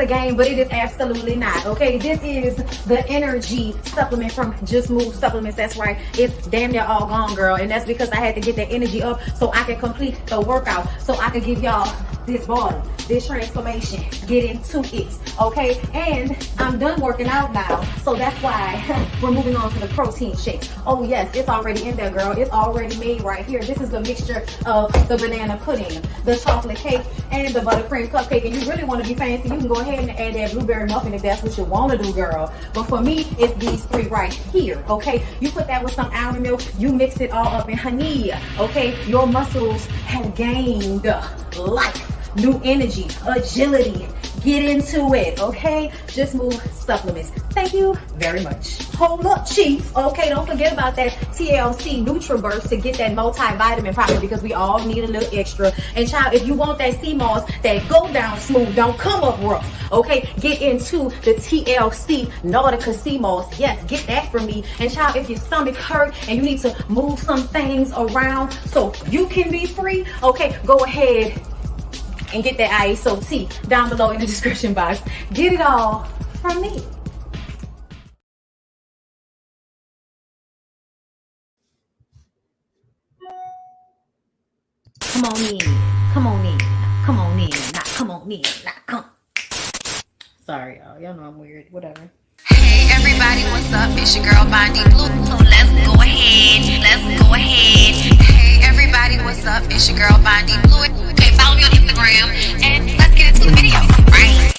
a game, but it is absolutely not. Okay, this is the energy supplement from Just Move Supplements. That's right, it's damn near all gone, girl, and that's because I had to get that energy up so I can complete the workout, so I can give y'all this body, this transformation, get into it. Okay, and I'm done working out now, so that's why we're moving on to the protein shake. Oh yes, it's already in there, girl. It's already made right here. This is the mixture of the banana pudding, the chocolate cake, and the buttercream cupcake. And you really want to be fancy, you can go ahead and add that blueberry muffin if that's what you want to do, girl. But for me, it's these three right here. Okay, you put that with some almond milk, you mix it all up in honey. Okay, your muscles have gained life, new energy, agility. Get into it, okay? Just Move Supplements. Thank you very much. Hold up, Chief. Okay, don't forget about that TLC NutriBurst to get that multivitamin probably, because we all need a little extra. And child, if you want that sea moss that go down smooth, don't come up rough, okay? Get into the TLC Nautica sea moss. Yes, get that from me. And child, if your stomach hurt and you need to move some things around so you can be free, okay, go ahead and get that ISOT down below in the description box. Get it all from me. Come on in, come on in, come on in, not come on in, not come. Sorry, y'all know I'm weird, whatever. Hey everybody, what's up? It's your girl BondyBlue. So let's go ahead. Hey everybody, what's up? It's your girl BondyBlue. Okay, follow me on Instagram and let's get into the video, right?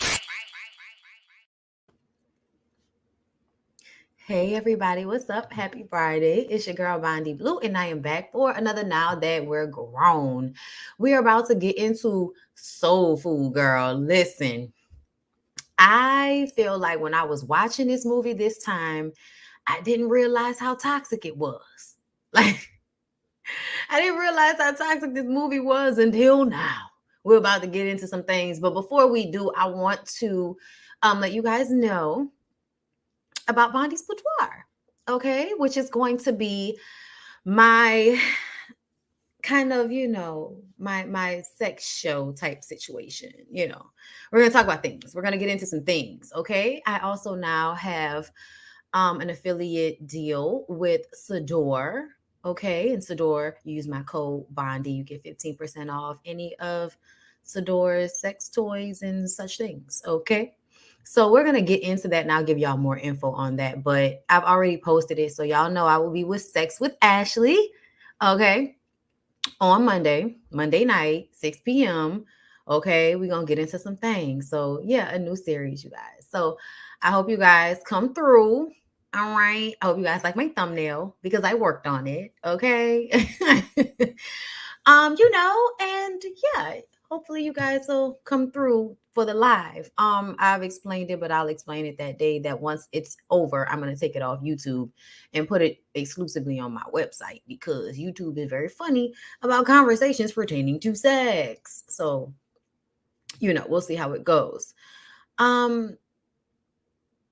Hey everybody, what's up? Happy Friday. It's your girl BondyBlue, and I am back for another Now That We're Grown. We are about to get into soul food, girl. Listen, I feel like when I was watching this movie this time, I didn't realize how toxic it was. Like, I didn't realize how toxic this movie was until now. We're about to get into some things, but before we do, I want to let you guys know about Bondy's Boudoir, okay? Which is going to be my kind of, my sex show type situation. We're going to talk about things. We're going to get into some things, okay? I also now have an affiliate deal with Sador, okay? And Sador, you use my code Bondy, you get 15% off any of Sador's sex toys and such things, okay? So we're going to get into that and I'll give y'all more info on that. But I've already posted it. So y'all know I will be with Sex with Ashley. Okay. On Monday night, 6 p.m. Okay. We're going to get into some things. So yeah, a new series, you guys. So I hope you guys come through. All right. I hope you guys like my thumbnail because I worked on it. Okay. And yeah, hopefully you guys will come through for the live. I've explained it, but I'll explain it that day that once it's over, I'm going to take it off YouTube and put it exclusively on my website because YouTube is very funny about conversations pertaining to sex. So, we'll see how it goes.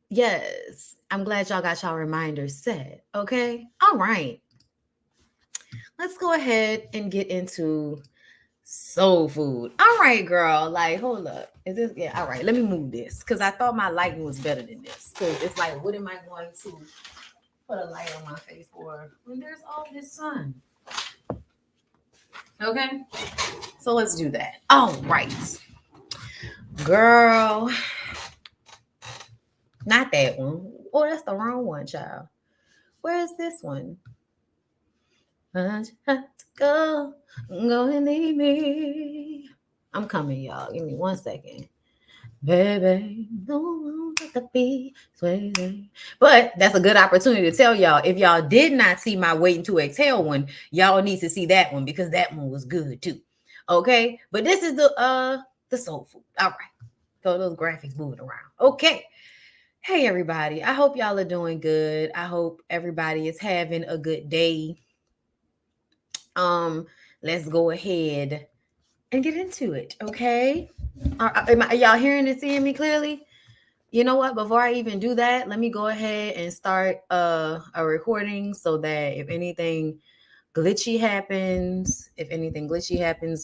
Yes, I'm glad y'all got y'all reminders set. Okay. All right. Let's go ahead and get into soul food. All right, girl. Like, hold up. Is this? Yeah. All right. Let me move this because I thought my lighting was better than this. Because it's like, what am I going to put a light on my face for when there's all this sun? Okay. So let's do that. All right, girl. Not that one. Oh, that's the wrong one, child. Where is this one? I have to go and leave me. I'm coming, y'all. Give me 1 second. Baby, no, let the be sway. But that's a good opportunity to tell y'all. If y'all did not see my Waiting to Exhale one, y'all need to see that one because that one was good too. Okay, but this is the soul food. All right, so those graphics moving around. Okay. Hey everybody, I hope y'all are doing good. I hope everybody is having a good day. Let's go ahead and get into it, okay? Are y'all hearing and seeing me clearly? You know what? Before I even do that, let me go ahead and start a recording so that if anything glitchy happens,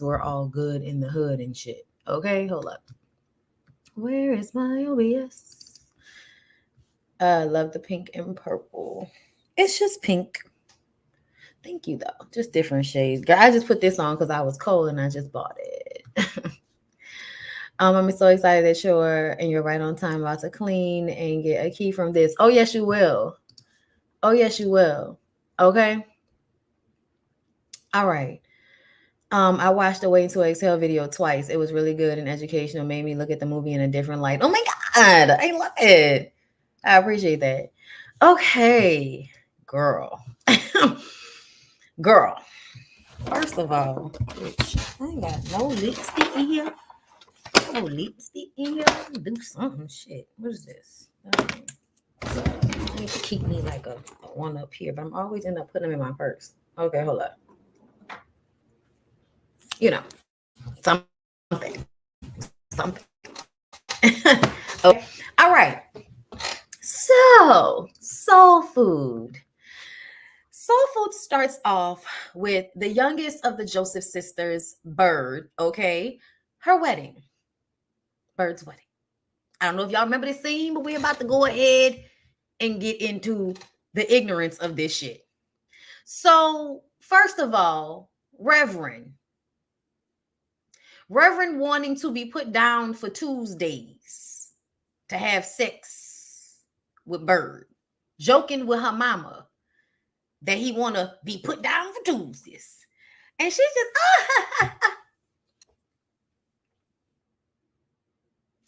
we're all good in the hood and shit. Okay, hold up. Where is my OBS? Love the pink and purple. It's just pink. Thank you though. Just different shades. Girl, I just put this on because I was cold and I just bought it. I'm so excited that you're right on time about to clean and get a key from this. Oh yes, you will. Oh yes, you will. Okay. All right. I watched the Wait to Exhale video twice. It was really good and educational. Made me look at the movie in a different light. Oh my God. I love it. I appreciate that. Okay, girl. Girl. First of all, bitch, I ain't got no lipstick in here. No lipstick in here. Do something. Shit. What is this? I need to keep me like a one up here, but I'm always end up putting them in my purse. Okay, hold up. You know, something. Okay. All right. So, soul food. Soul food starts off with the youngest of the Joseph sisters, Bird, okay? Her wedding. Bird's wedding. I don't know if y'all remember this scene, but we're about to go ahead and get into the ignorance of this shit. So, first of all, Reverend wanting to be put down for Tuesdays to have sex with Bird, joking with her mama that he want to be put down for Tuesdays. And she just,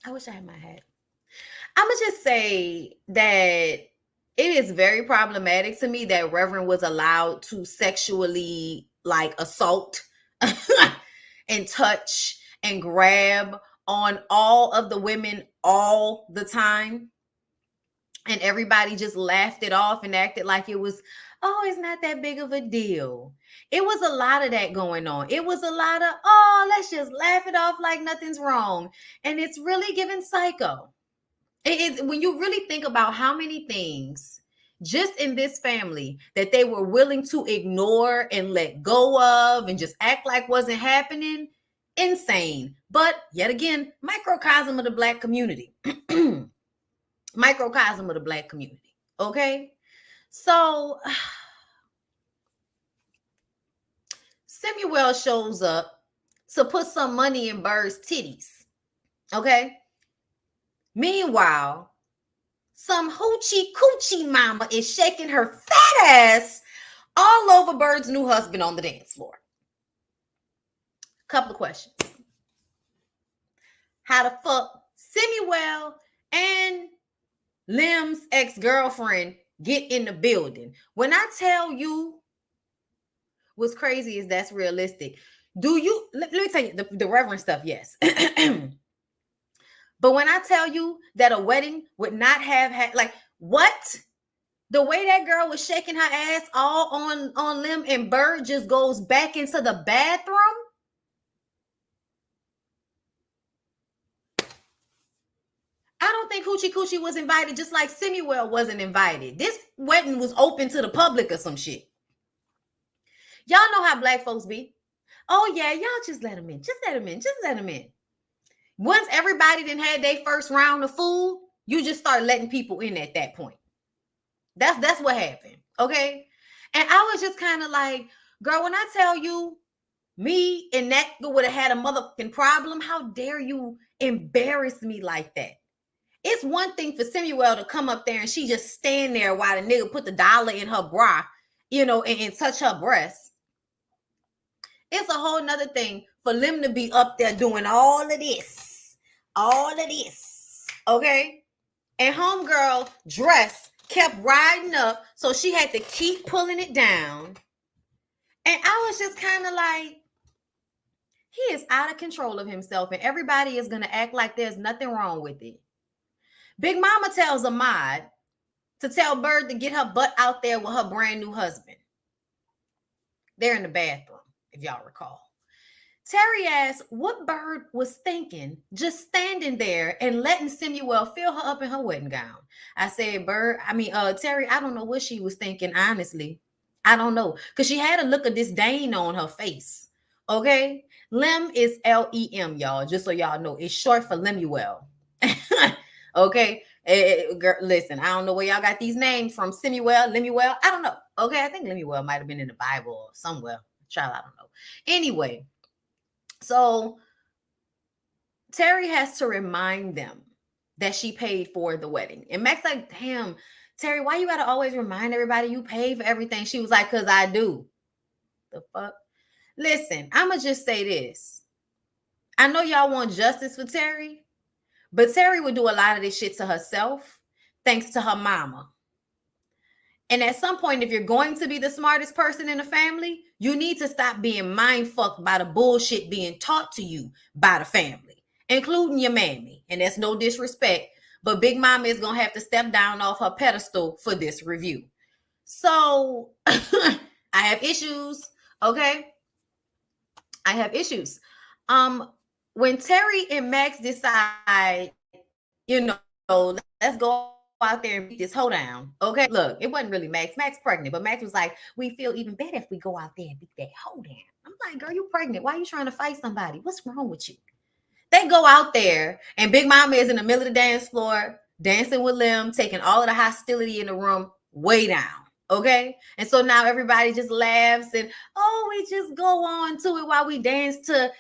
I wish I had my hat. I'm going to just say that it is very problematic to me that Reverend was allowed to sexually like assault and touch and grab on all of the women all the time. And everybody just laughed it off and acted like it was, oh, it's not that big of a deal. It was a lot of that going on. It was a lot of, oh, let's just laugh it off like nothing's wrong. And it's really giving psycho. It is when you really think about how many things just in this family that they were willing to ignore and let go of and just act like wasn't happening. Insane. But yet again, microcosm of the Black community. Microcosm of the Black community. Okay? So Samuel shows up to put some money in Bird's titties. Okay? Meanwhile, some hoochie coochie mama is shaking her fat ass all over Bird's new husband on the dance floor. Couple of questions. How the fuck Samuel and Lim's ex-girlfriend get in the building? When I tell you what's crazy is that's realistic. Do you, let me tell you the Reverend stuff, yes. But when I tell you that a wedding would not have had, like, what? The way that girl was shaking her ass all on Lim and Bird just goes back into the bathroom. I don't think Hoochie Coochie was invited, just like Samuel wasn't invited. This wedding was open to the public or some shit. Y'all know how Black folks be. Oh yeah, y'all just let them in. Just let them in. Just let them in. Once everybody done had their first round of food, you just start letting people in at that point. That's what happened. Okay. And I was just kind of like, girl, when I tell you me and that would have had a motherfucking problem, how dare you embarrass me like that? It's one thing for Samuel to come up there and she just stand there while the nigga put the dollar in her bra, you know, and touch her breast. It's a whole nother thing for Lim to be up there doing all of this, okay? And homegirl dress kept riding up, so she had to keep pulling it down. And I was just kind of like, he is out of control of himself, and everybody is going to act like there's nothing wrong with it. Big Mama tells Ahmad to tell Bird to get her butt out there with her brand new husband. They're in the bathroom, if y'all recall. Terry asked what Bird was thinking, just standing there and letting Samuel fill her up in her wedding gown. I said, Terry, I don't know what she was thinking, honestly. I don't know. Because she had a look of disdain on her face. Okay? Lim is L-E-M, y'all, just so y'all know. It's short for Lemuel. Okay. Girl, listen, I don't know where y'all got these names from. Simuel, Lemuel. I don't know. Okay. I think Lemuel might have been in the Bible or somewhere. Child, I don't know. Anyway, so Terry has to remind them that she paid for the wedding. And Mac's like, damn, Terry, why you gotta always remind everybody you paid for everything? She was like, because I do. The fuck? Listen, I'ma just say this. I know y'all want justice for Terry, but Terry would do a lot of this shit to herself, thanks to her mama. And at some point, if you're going to be the smartest person in the family, you need to stop being mind fucked by the bullshit being taught to you by the family, including your mammy. And that's no disrespect, but Big Mama is going to have to step down off her pedestal for this review. So I have issues. Okay. I have issues. When Terry and Max decide, let's go out there and beat this hoe down. Okay. Look, it wasn't really Max. Max pregnant, but Max was like, we feel even better if we go out there and beat that hoe down. I'm like, girl, you pregnant. Why are you trying to fight somebody? What's wrong with you? They go out there and Big Mama is in the middle of the dance floor, dancing with them, taking all of the hostility in the room way down. Okay. And so now everybody just laughs and, oh, we just go on to it while we dance to,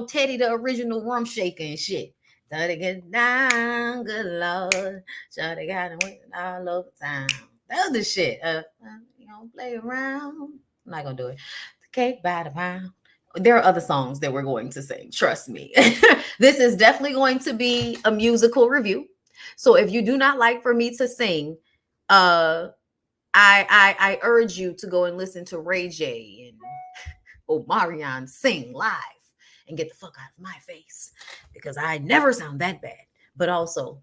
Teddy, the original rum shaker and shit. Shut it get down, good Lord. Shut it got it all over time. That was the shit. Play around. I'm not gonna do it. Cake by the pound. There are other songs that we're going to sing. Trust me. This is definitely going to be a musical review. So if you do not like for me to sing, I urge you to go and listen to Ray J and Omarion sing live and get the fuck out of my face, because I never sound that bad. But also,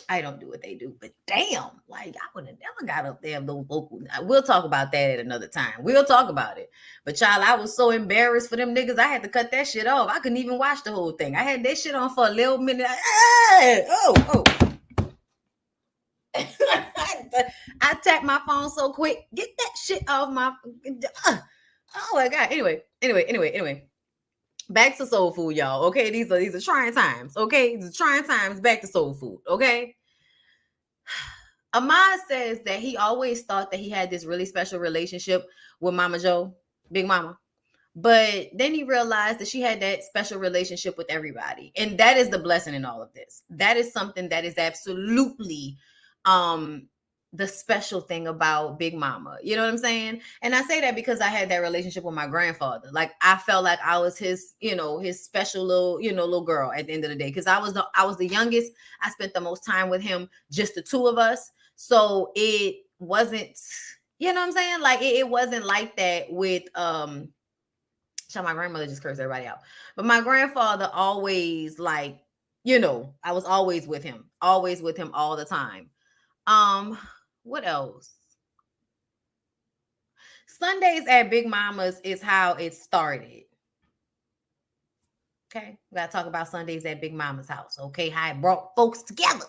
I don't do what they do. But damn, like I would have never got up there those vocals. We'll talk about that at another time. We'll talk about it. But child, I was so embarrassed for them niggas. I had to cut that shit off. I couldn't even watch the whole thing. I had that shit on for a little minute. Oh. I tapped my phone so quick. Get that shit off my. Oh my god. Anyway. Back to soul food, y'all. Okay, these are trying times. Okay, these are trying times. Back to soul food. Okay. Ahmad says that he always thought that he had this really special relationship with Mama Joe, Big Mama. But then he realized that she had that special relationship with everybody. And that is the blessing in all of this. That is something that is absolutely the special thing about Big Mama. You know what I'm saying? And I say that because I had that relationship with my grandfather. Like I felt like I was his, his special little girl at the end of the day. Because I was the youngest. I spent the most time with him, just the two of us. So it wasn't, you know what I'm saying? Like it wasn't like that with my grandmother just cursed everybody out. But my grandfather always, like, I was always with him all the time. What else? Sundays at Big Mama's is how it started. Okay, we gotta talk about Sundays at Big Mama's house. Okay, how it brought folks together.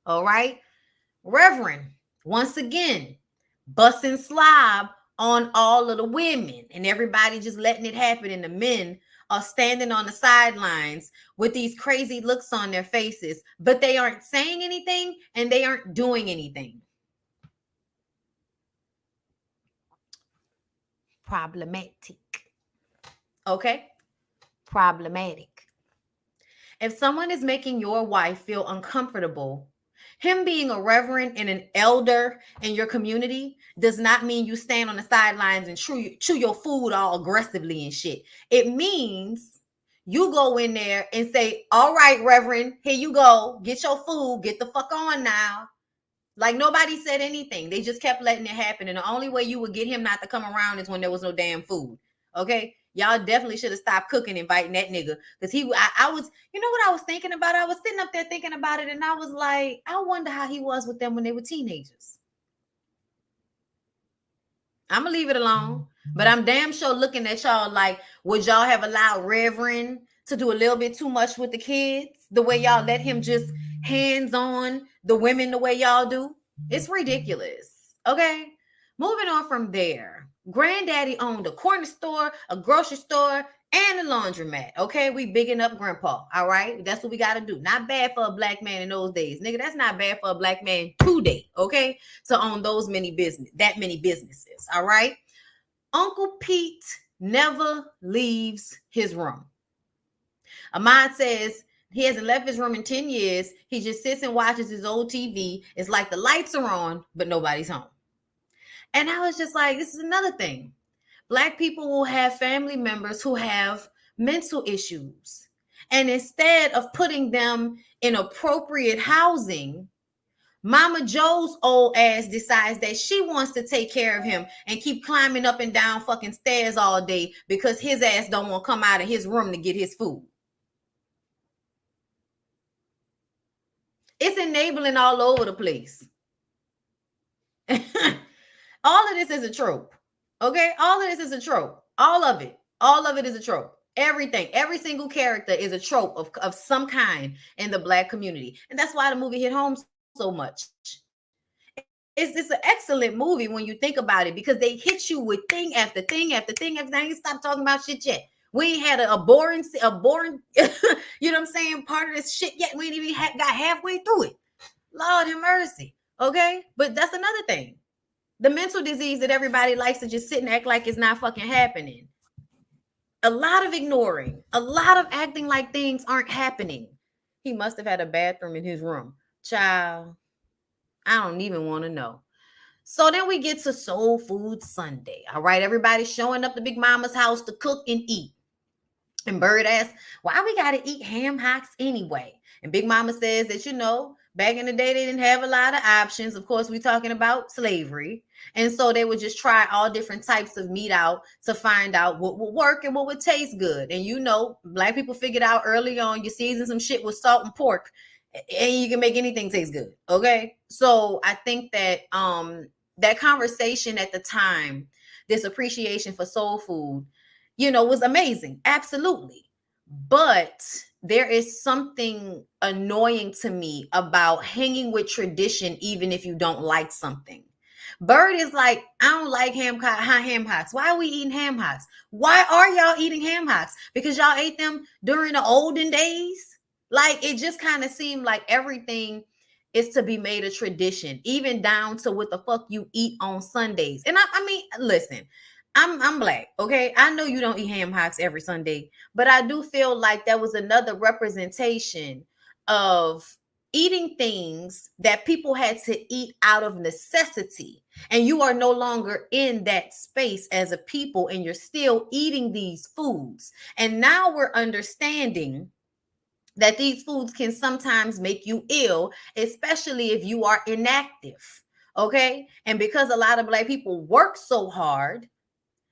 All right, Reverend, once again, busting slob on all of the women and everybody just letting it happen, and the men are standing on the sidelines with these crazy looks on their faces, but they aren't saying anything and they aren't doing anything. Problematic. Okay? Problematic. If someone is making your wife feel uncomfortable, him being a reverend and an elder in your community does not mean you stand on the sidelines and chew your food all aggressively and shit. It means you go in there and say, all right, Reverend, here you go. Get your food. Get the fuck on now. Like nobody said anything. They just kept letting it happen. And the only way you would get him not to come around is when there was no damn food. Okay? Y'all definitely should have stopped cooking, inviting that nigga. Because I was, you know what I was thinking about? I was sitting up there thinking about it, and I was like, I wonder how he was with them when they were teenagers. I'm going to leave it alone. But I'm damn sure looking at y'all like, would y'all have allowed Reverend to do a little bit too much with the kids? The way y'all let him just hands on the women the way y'all do? It's ridiculous. Okay? Moving on from there. Granddaddy owned a corner store, a grocery store, and the laundromat. Okay, we bigging up grandpa. All right, that's what we got to do. Not bad for a black man in those days, nigga. That's not bad for a black man today. Okay, to own that many businesses. All right. Uncle Pete never leaves his room. Ahmad says he hasn't left his room in 10 years. He just sits and watches his old TV. It's like the lights are on, but nobody's home. And I was just like, this is another thing. Black people will have family members who have mental issues. And instead of putting them in appropriate housing, Mama Joe's old ass decides that she wants to take care of him and keep climbing up and down fucking stairs all day because his ass don't want to come out of his room to get his food. It's enabling all over the place. All of this is a trope. Okay? All of this is a trope. All of it. All of it is a trope. Everything, every single character is a trope of some kind in the black community. And that's why the movie hit home so much. It's an excellent movie when you think about it because they hit you with thing after thing after thing after thing. You stop talking about shit yet. We ain't had a boring, you know what I'm saying, part of this shit yet. We ain't even got halfway through it. Lord have mercy. Okay? But that's another thing. The mental disease that everybody likes to just sit and act like it's not fucking happening. A lot of ignoring, a lot of acting like things aren't happening. He must have had a bathroom in his room. Child, I don't even want to know. So then we get to Soul Food Sunday. All right, everybody's showing up to Big Mama's house to cook and eat. And Bird asks, why we got to eat ham hocks anyway? And Big Mama says that, back in the day, they didn't have a lot of options. Of course, we're talking about slavery. And so they would just try all different types of meat out to find out what would work and what would taste good. And black people figured out early on, you season some shit with salt and pork and you can make anything taste good. Okay. So I think that that conversation at the time, this appreciation for soul food, was amazing. Absolutely. But there is something annoying to me about hanging with tradition, even if you don't like something. Bird is like, I don't like ham hocks. Why are we eating ham hocks? Why are y'all eating ham hocks? Because y'all ate them during the olden days? Like, it just kind of seemed like everything is to be made a tradition, even down to what the fuck you eat on Sundays. And I mean, listen, I'm black, okay? I know you don't eat ham hocks every Sunday, but I do feel like that was another representation of eating things that people had to eat out of necessity. And you are no longer in that space as a people, and you're still eating these foods. And now we're understanding that these foods can sometimes make you ill, especially if you are inactive, okay? And because a lot of black people work so hard,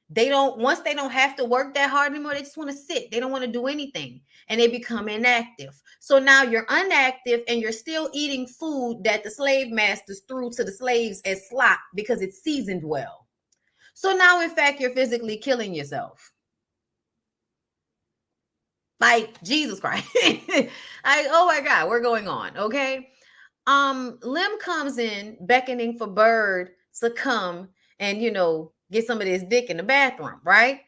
once they don't have to work that hard anymore, they just want to sit. They don't want to do anything and they become inactive. So now you're inactive and you're still eating food that the slave masters threw to the slaves as slop because it's seasoned well. So now, in fact, you're physically killing yourself. Like, Jesus Christ. Oh my God, we're going on. Okay. Lim comes in beckoning for Bird to come and, get some of this dick in the bathroom, right?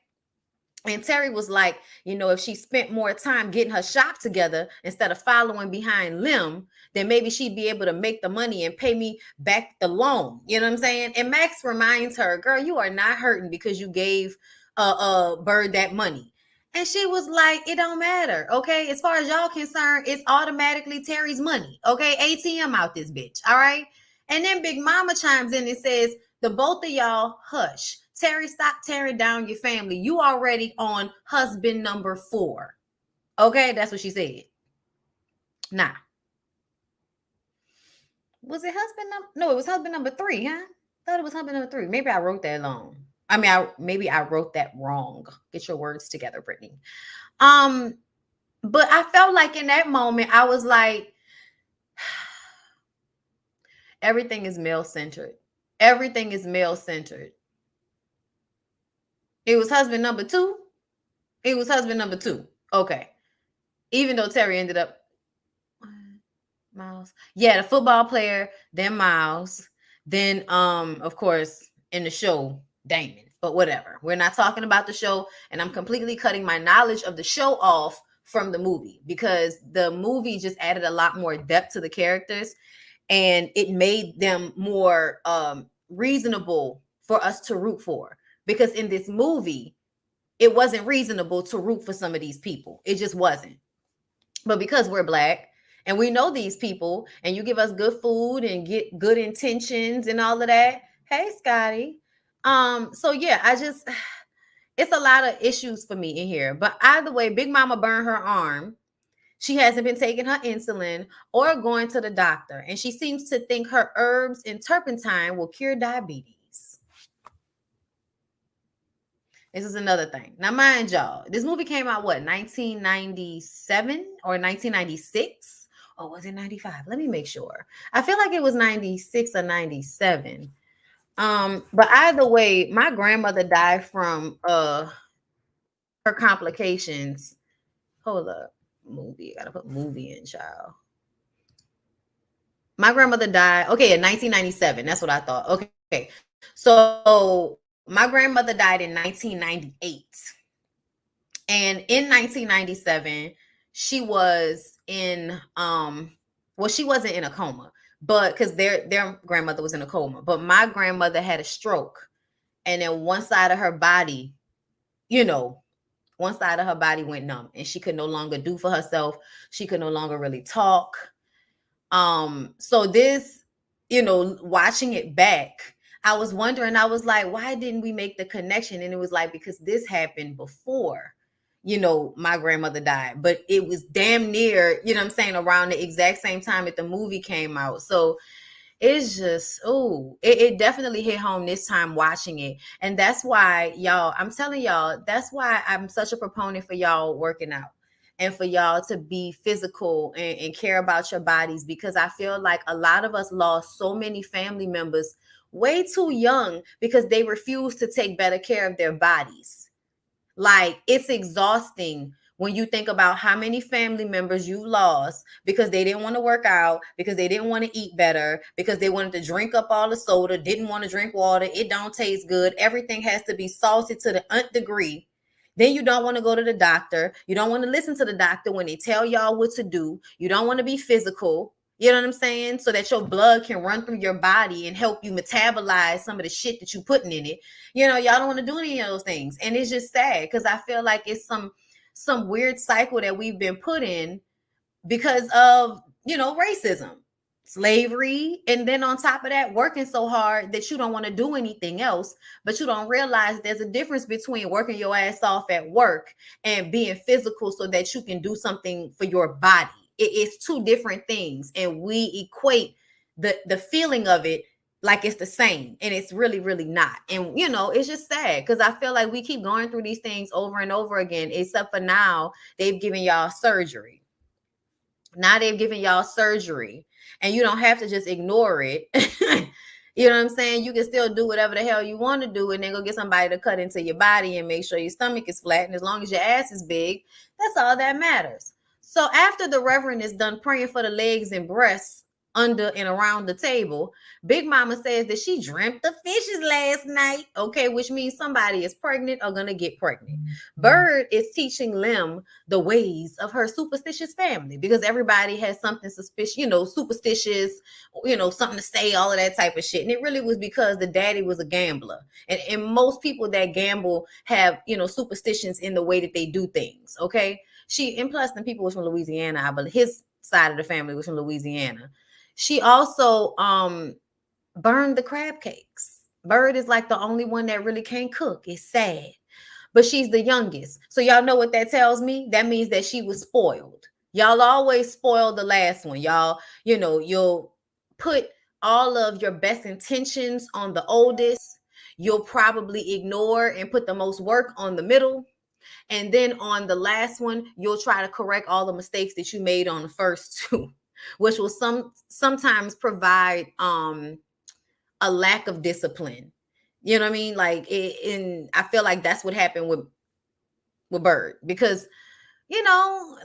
And Terry was like, if she spent more time getting her shop together instead of following behind Lim, then maybe she'd be able to make the money and pay me back the loan. You know what I'm saying? And Max reminds her, girl, you are not hurting because you gave Bird that money. And she was like, it don't matter. Okay. As far as y'all concerned, it's automatically Terry's money. Okay. ATM out this bitch. All right. And then Big Mama chimes in and says, the both of y'all hush. Terry, stop tearing down your family. You already on husband number 4. Okay. That's what she said. Nah. Was it husband number? No, it was husband number 3, huh? I thought it was husband number 3. Maybe I wrote that long. I mean, maybe I wrote that wrong. Get your words together, Brittany. But I felt like in that moment, I was like, everything is male-centered. Everything is male-centered. It was husband number 2. It was husband number 2. Okay. Even though Terry ended up, Miles. Yeah, the football player, then Miles. Then, of course, in the show, Damon. But whatever. We're not talking about the show, and I'm completely cutting my knowledge of the show off from the movie because the movie just added a lot more depth to the characters and it made them more reasonable for us to root for. Because in this movie, it wasn't reasonable to root for some of these people. It just wasn't. But because we're black and we know these people and you give us good food and get good intentions and all of that. Hey, Scotty. So yeah, I just it's a lot of issues for me in here. But either way, Big Mama burned her arm. She hasn't been taking her insulin or going to the doctor, and she seems to think her herbs and turpentine will cure diabetes. This is another thing. Now, mind y'all, this movie came out, what, 1997 or 1996? Or was it 95? Let me make sure. I feel like it was 96 or 97. But either way, my grandmother died from her complications. Hold up. Movie. I gotta put movie in, child. My grandmother died, okay, in 1997. That's what I thought. Okay. So my grandmother died in 1998. And in 1997, she was in well, she wasn't in a coma, but because their grandmother was in a coma. But my grandmother had a stroke, and then one side of her body, you know, one side of her body went numb, and she could no longer do for herself. She could no longer really talk. So this, watching it back, I was wondering, I was like, why didn't we make the connection? And it was like, because this happened before, my grandmother died, but it was damn near, I'm saying, around the exact same time that the movie came out. So it's just, it definitely hit home this time watching it. And that's why, y'all, I'm telling y'all, that's why I'm such a proponent for y'all working out and for y'all to be physical and care about your bodies, because I feel like a lot of us lost so many family members way too young because they refuse to take better care of their bodies. Like, it's exhausting when you think about how many family members you lost because they didn't want to work out, because they didn't want to eat better, because they wanted to drink up all the soda, didn't want to drink water, it don't taste good, everything has to be salted to the nth degree. Then you don't want to go to the doctor. You don't want to listen to the doctor when they tell y'all what to do. You don't want to be physical. You know what I'm saying? So that your blood can run through your body and help you metabolize some of the shit that you putting in it. Y'all don't want to do any of those things. And it's just sad because I feel like it's some weird cycle that we've been put in because of, racism, slavery, and then on top of that, working so hard that you don't want to do anything else. But you don't realize there's a difference between working your ass off at work and being physical so that you can do something for your body. It's two different things, and we equate the feeling of it like it's the same, and it's really, really not. And it's just sad because I feel like we keep going through these things over and over again, except for now they've given y'all surgery. Now they've given y'all surgery, and you don't have to just ignore it. You know what I'm saying? You can still do whatever the hell you want to do, and then go get somebody to cut into your body and make sure your stomach is flat. And as long as your ass is big, that's all that matters. So after the reverend is done praying for the legs and breasts under and around the table, Big Mama says that she dreamt the fishes last night, okay, which means somebody is pregnant or gonna get pregnant. Bird is teaching Lim the ways of her superstitious family because everybody has something suspicious, superstitious, something to say, all of that type of shit. And it really was because the daddy was a gambler. And most people that gamble have, superstitions in the way that they do things, okay? And plus the people was from Louisiana, I believe his side of the family was from Louisiana. She also burned the crab cakes. Bird is like the only one that really can't cook. It's sad. But she's the youngest. So y'all know what that tells me? That means that she was spoiled. Y'all always spoil the last one. Y'all, you'll put all of your best intentions on the oldest. You'll probably ignore and put the most work on the middle. And then on the last one, you'll try to correct all the mistakes that you made on the first two, which will sometimes provide a lack of discipline. You know what I mean? Like, I feel like that's what happened with Bird, because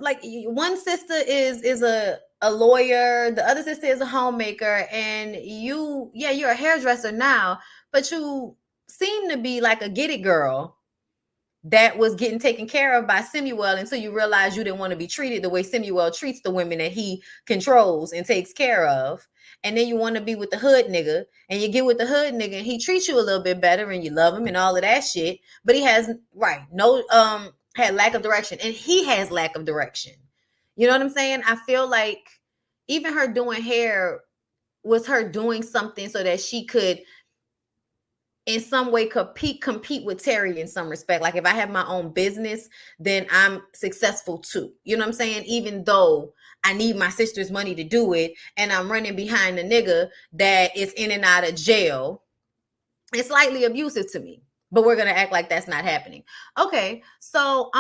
like one sister is a lawyer, the other sister is a homemaker, and you're a hairdresser now, but you seemed to be like a get it girl that was getting taken care of by Samuel until you realize you didn't want to be treated the way Samuel treats the women that he controls and takes care of. And then you want to be with the hood nigga, and you get with the hood nigga and he treats you a little bit better and you love him and all of that shit. But he has no had lack of direction, and he has lack of direction. You know what I'm saying? I feel like even her doing hair was her doing something so that she could in some way compete with Terry in some respect. Like if I have my own business, then I'm successful too. You know what I'm saying? Even though I need my sister's money to do it and I'm running behind a nigga that is in and out of jail, it's slightly abusive to me. But we're gonna act like that's not happening. Okay, so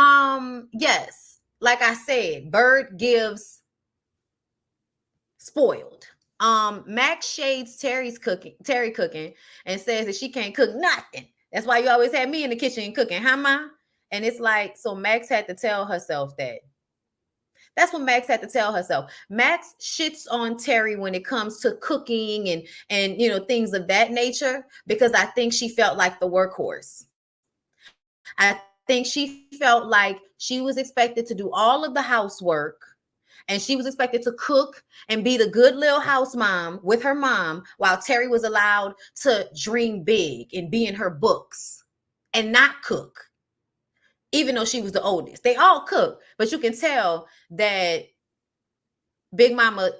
yes, like I said, Bird gives spoiled. Max shades Terry cooking, and says that she can't cook nothing. That's why you always had me in the kitchen cooking, huh, Ma? And it's like, so Max had to tell herself that. That's what Max had to tell herself. Max shits on Terry when it comes to cooking and things of that nature, because I think she felt like the workhorse. I think she felt like she was expected to do all of the housework, and she was expected to cook and be the good little house mom with her mom, while Terry was allowed to dream big and be in her books and not cook, even though she was the oldest. They all cook, but you can tell that Big Mama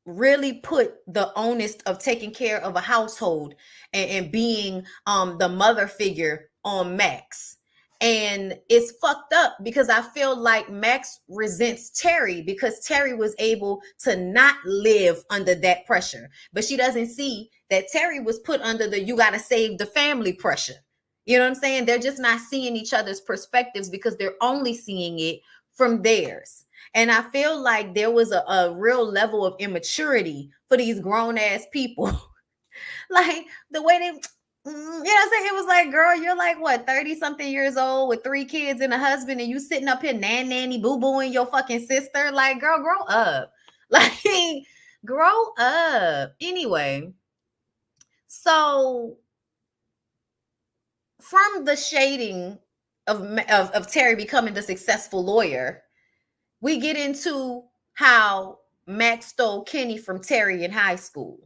really put the onus of taking care of a household and being the mother figure on Max. And it's fucked up because I feel like Max resents Terry because Terry was able to not live under that pressure. But she doesn't see that Terry was put under the you gotta save the family pressure. You know what I'm saying? They're just not seeing each other's perspectives because they're only seeing it from theirs. And I feel like there was a real level of immaturity for these grown ass people. Like the way they, you know what I'm saying? It was like, girl, you're like, what, 30 something years old with 3 kids and a husband, and you sitting up here nanny boo booing your fucking sister. Like, girl, grow up. Like, grow up. Anyway, so from the shading of Terry becoming the successful lawyer, we get into how Max stole Kenny from Terry in high school.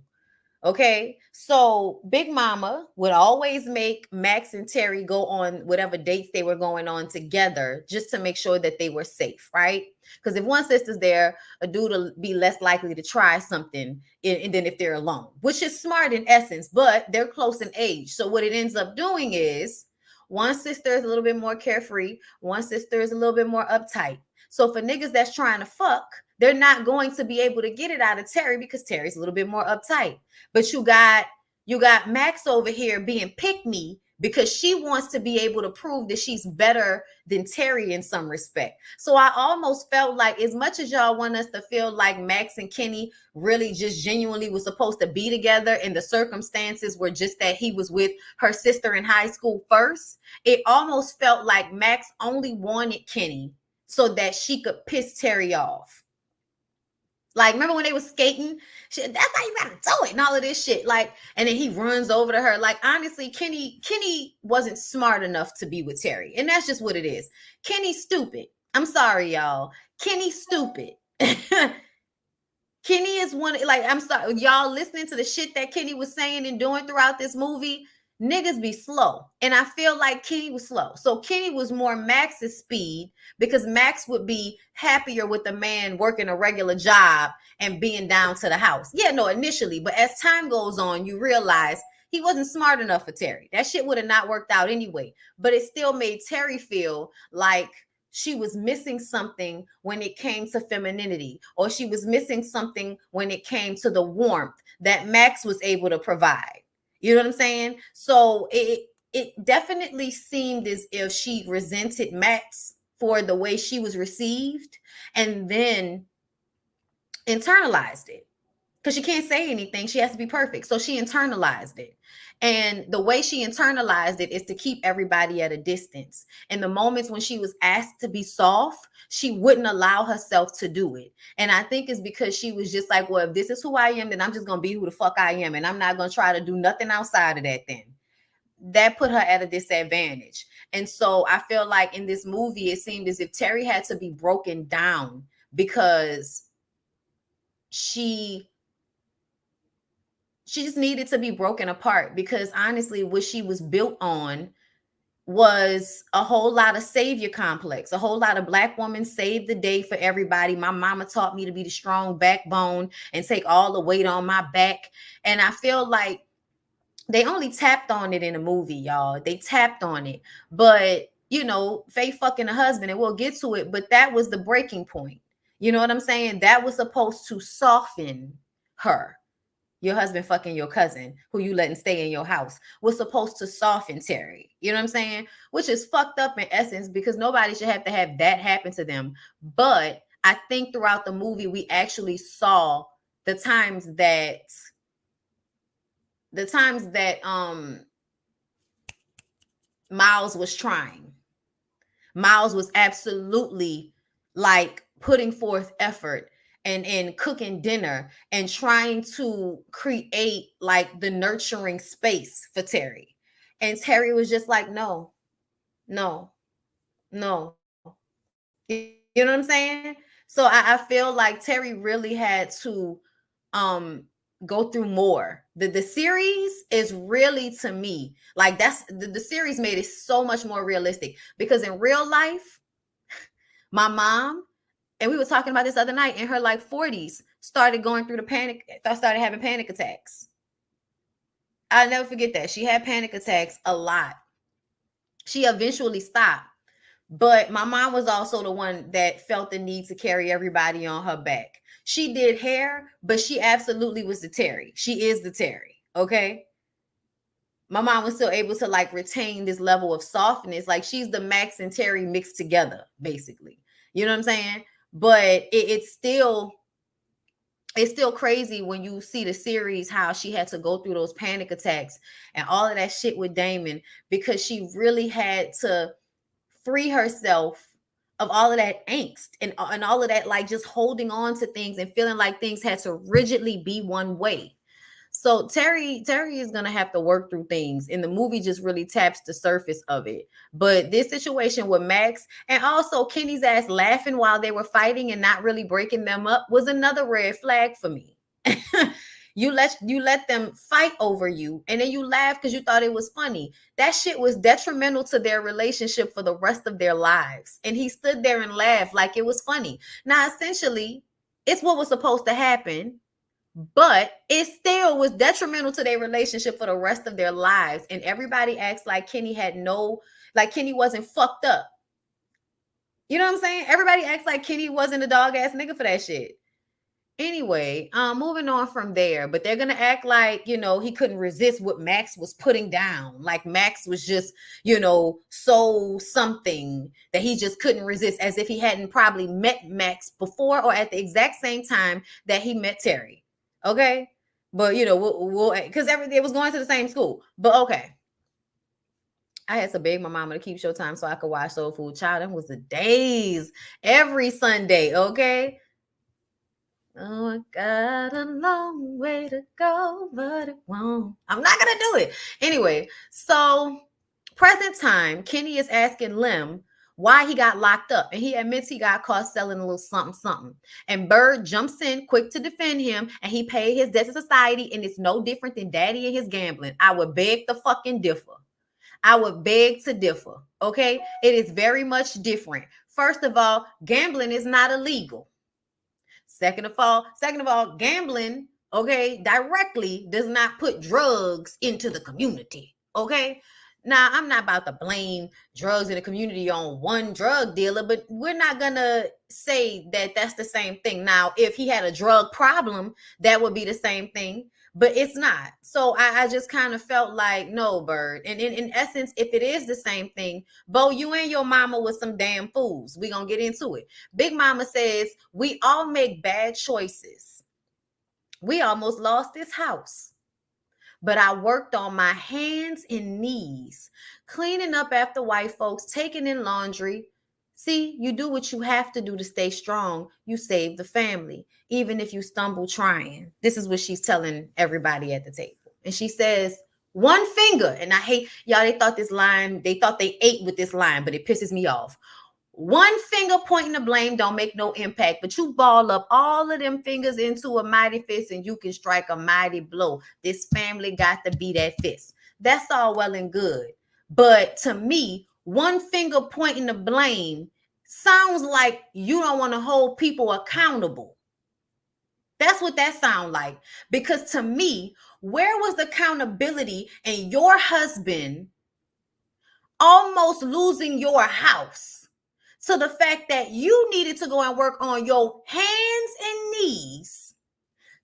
Okay, so Big Mama would always make Max and Terry go on whatever dates they were going on together just to make sure that they were safe, right? Because if one sister's there, a dude will be less likely to try something than if they're alone, which is smart in essence, but they're close in age. So what it ends up doing is one sister is a little bit more carefree, one sister is a little bit more uptight. So for niggas that's trying to fuck, they're not going to be able to get it out of Terry because Terry's a little bit more uptight. But you got Max over here being pick me because she wants to be able to prove that she's better than Terry in some respect. So I almost felt like, as much as y'all want us to feel like Max and Kenny really just genuinely was supposed to be together and the circumstances were just that he was with her sister in high school first, it almost felt like Max only wanted Kenny so that she could piss Terry off. Like, remember when they were skating? Shit, that's how you gotta do it and all of this shit. Like, and then he runs over to her. Like, honestly, Kenny wasn't smart enough to be with Terry. And that's just what it is. Kenny's stupid. I'm sorry, y'all. Kenny's stupid. Kenny is one, like, I'm sorry, y'all listening to the shit that Kenny was saying and doing throughout this movie. Niggas be slow. And I feel like Kenny was slow. So Kenny was more Max's speed because Max would be happier with a man working a regular job and being down to the house. Yeah, no, initially. But as time goes on, you realize he wasn't smart enough for Terry. That shit would have not worked out anyway. But it still made Terry feel like she was missing something when it came to femininity, or she was missing something when it came to the warmth that Max was able to provide. You know what I'm saying? So it definitely seemed as if she resented Max for the way she was received and then internalized it. Because she can't say anything. She has to be perfect. So she internalized it. And the way she internalized it is to keep everybody at a distance. In the moments when she was asked to be soft, she wouldn't allow herself to do it. And I think it's because she was just like, well, if this is who I am, then I'm just going to be who the fuck I am. And I'm not going to try to do nothing outside of that then. that put her at a disadvantage. And so I feel like in this movie, it seemed as if Terry had to be broken down because she she just needed to be broken apart, because honestly what she was built on was a whole lot of savior complex, a whole lot of black woman save the day for everybody. My mama taught me to be the strong backbone and take all the weight on my back. And I feel like they only tapped on it in the movie, y'all. They tapped on it. But, you know, Faye fucking a husband, and we'll get to it, but that was the breaking point. You know what I'm saying? That was supposed to soften her. Your husband fucking your cousin who you letting stay in your house was supposed to soften Terry. You know what I'm saying? Which is fucked up in essence, because nobody should have to have that happen to them. But I think throughout the movie, we actually saw the times that Miles was trying. Miles was absolutely like putting forth effort and cooking dinner and trying to create like the nurturing space for Terry. And Terry was just like, no, no, no. You know what I'm saying? So I feel like Terry really had to um go through more. The series is really, to me, like that's the series made it so much more realistic, because in real life, my mom, and we were talking about this other night, in her like 40s, started going through the panic, started having panic attacks. I'll never forget that. She had panic attacks a lot. She eventually stopped. But my mom was also the one that felt the need to carry everybody on her back. She did hair, but she absolutely was the Terry. She is the Terry. Okay. My mom was still able to like retain this level of softness. Like she's the Max and Terry mixed together, basically. You know what I'm saying? But it's still crazy when you see the series, how she had to go through those panic attacks and all of that shit with Damon, because she really had to free herself of all of that angst and all of that, like just holding on to things and feeling like things had to rigidly be one way. So Terry is gonna have to work through things, and the movie just really taps the surface of it. But this situation with Max, and also Kenny's ass laughing while they were fighting and not really breaking them up, was another red flag for me. You let them fight over you, and then you laugh because you thought it was funny. That shit was detrimental to their relationship for the rest of their lives. And he stood there and laughed like it was funny. Now, essentially, it's what was supposed to happen, but it still was detrimental to their relationship for the rest of their lives. And everybody acts like Kenny wasn't fucked up. You know what I'm saying? Everybody acts like Kenny wasn't a dog ass nigga for that shit. Anyway, moving on from there, but they're gonna act like, he couldn't resist what Max was putting down. Like Max was just, so something that he just couldn't resist, as if he hadn't probably met Max before or at the exact same time that he met Terry. Okay, but we'll because it was going to the same school. But okay, I had to beg my mama to keep Showtime so I could watch Soul Food. Child, them was the days every Sunday. Okay. Oh, I got a long way to go, but it won't. I'm not gonna do it. Anyway, so present time, Kenny is asking Lim why he got locked up, and he admits he got caught selling a little something, something. And Bird jumps in quick to defend him, and he paid his debt to society, and it's no different than Daddy and his gambling. I would beg to fucking differ. I would beg to differ. Okay, it is very much different. First of all, gambling is not illegal. Second of all, gambling, okay, directly does not put drugs into the community. Okay. Now, I'm not about to blame drugs in the community on one drug dealer, but we're not going to say that that's the same thing. Now, if he had a drug problem, that would be the same thing, but it's not. So I just kind of felt like, no, Bird. And in essence, if it is the same thing, Bo, you and your mama was some damn fools. We're going to get into it. Big Mama says, we all make bad choices. We almost lost this house. But I worked on my hands and knees, cleaning up after white folks, taking in laundry. See, you do what you have to do to stay strong. You save the family, even if you stumble trying. This is what she's telling everybody at the table. And she says, One finger, and I hate y'all. They thought they ate with this line, but it pisses me off. One finger pointing the blame don't make no impact, but you ball up all of them fingers into a mighty fist and you can strike a mighty blow. This family got to be that fist. That's all well and good. But to me, one finger pointing the blame sounds like you don't want to hold people accountable. That's what that sounds like. Because to me, where was the accountability in your husband almost losing your house to the fact that you needed to go and work on your hands and knees,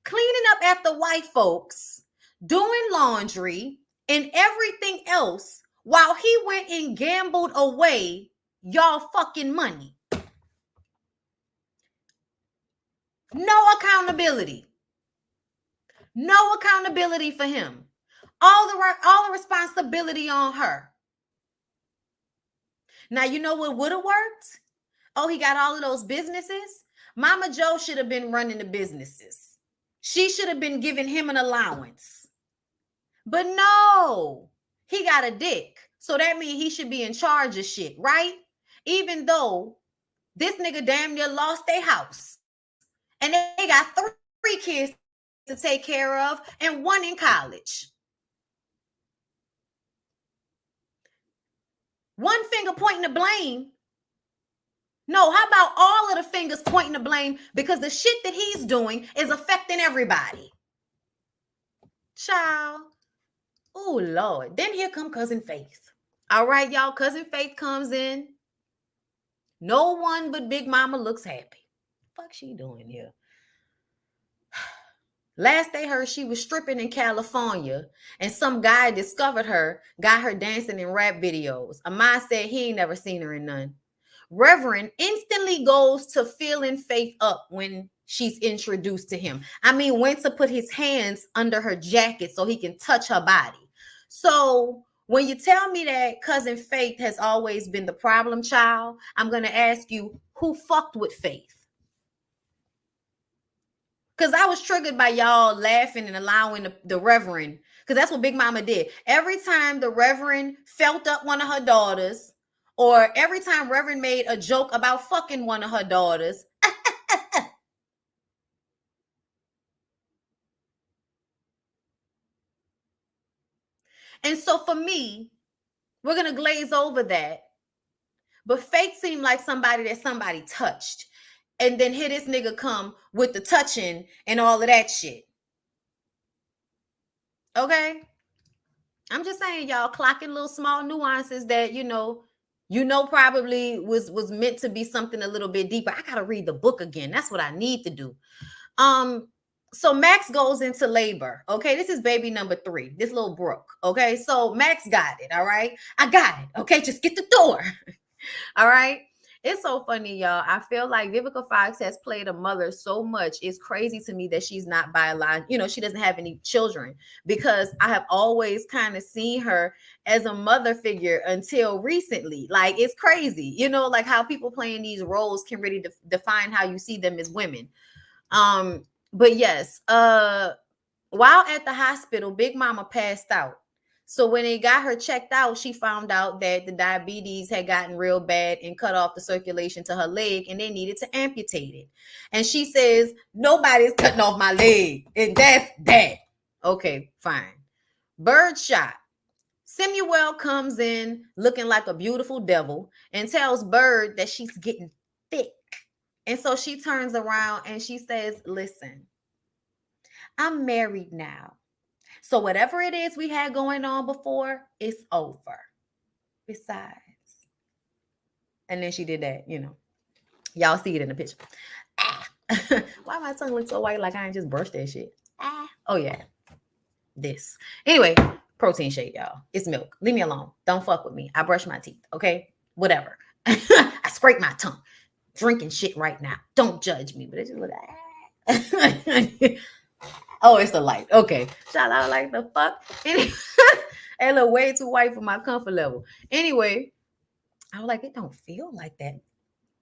cleaning up after white folks, doing laundry, and everything else while he went and gambled away y'all fucking money? No accountability. No accountability for him. All the responsibility on her. Now, you know what would have worked? Oh, he got all of those businesses. Mama Joe should have been running the businesses. She should have been giving him an allowance. But no, he got a dick. So that means he should be in charge of shit, right? Even though this nigga damn near lost their house. And they got three kids to take care of and one in college. One finger pointing the blame. No, how about all of the fingers pointing the blame because the shit that he's doing is affecting everybody? Child. Oh, Lord. Then here come Cousin Faith. All right, y'all. Cousin Faith comes in. No one but Big Mama looks happy. Fuck she doing here? Last they heard, she was stripping in California, and some guy discovered her, got her dancing in rap videos. Amai said he ain't never seen her in none. Reverend instantly goes to filling Faith up when she's introduced to him. I mean, went to put his hands under her jacket so he can touch her body. So when you tell me that Cousin Faith has always been the problem child, I'm going to ask you, who fucked with Faith? Because I was triggered by y'all laughing and allowing the Reverend, because that's what Big Mama did. Every time the Reverend felt up one of her daughters, or every time Reverend made a joke about fucking one of her daughters, and so for me, we're going to glaze over that. But Faith seemed like somebody that somebody touched. And then here this nigga come with the touching and all of that shit. Okay? I'm just saying, y'all, clocking little small nuances that, probably was meant to be something a little bit deeper. I gotta read the book again. That's what I need to do. So Max goes into labor. Okay, this is baby number 3. This little Brooke. Okay, so Max got it. All right, I got it. Okay, just get the door. All right. It's so funny, y'all. I feel like Vivica Fox has played a mother so much. It's crazy to me that she's not biological. She doesn't have any children, because I have always kind of seen her as a mother figure until recently. Like, it's crazy, like how people playing these roles can really define how you see them as women. But yes, while at the hospital, Big Mama passed out. So when they got her checked out, she found out that the diabetes had gotten real bad and cut off the circulation to her leg, and they needed to amputate it. And she says, nobody's cutting off my leg, and that's that. Okay, fine. Bird shot. Samuel comes in looking like a beautiful devil and tells Bird that she's getting thick. And so she turns around and she says, listen, I'm married now. So whatever it is we had going on before, it's over. Besides. And then she did that, Y'all see it in the picture. Ah. Why my tongue look so white like I ain't just brushed that shit? Ah. Oh, yeah. This. Anyway, protein shake, y'all. It's milk. Leave me alone. Don't fuck with me. I brush my teeth, okay? Whatever. I scrape my tongue. Drinking shit right now. Don't judge me. But it just look like... Oh, it's the light. Okay. Shout out like the fuck. Anyway, it look way too white for my comfort level. Anyway, I was like, it don't feel like that.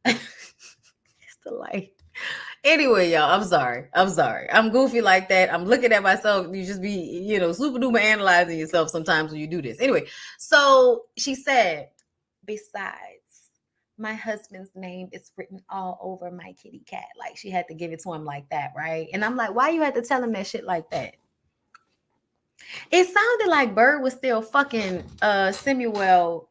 It's the light. Anyway, y'all, I'm sorry. I'm sorry. I'm goofy like that. I'm looking at myself. You just be, super duper analyzing yourself sometimes when you do this. Anyway, so she said, besides, my husband's name is written all over my kitty cat. Like she had to give it to him like that, right? And I'm like, why you had to tell him that shit like that? It sounded like Bird was still fucking Samuel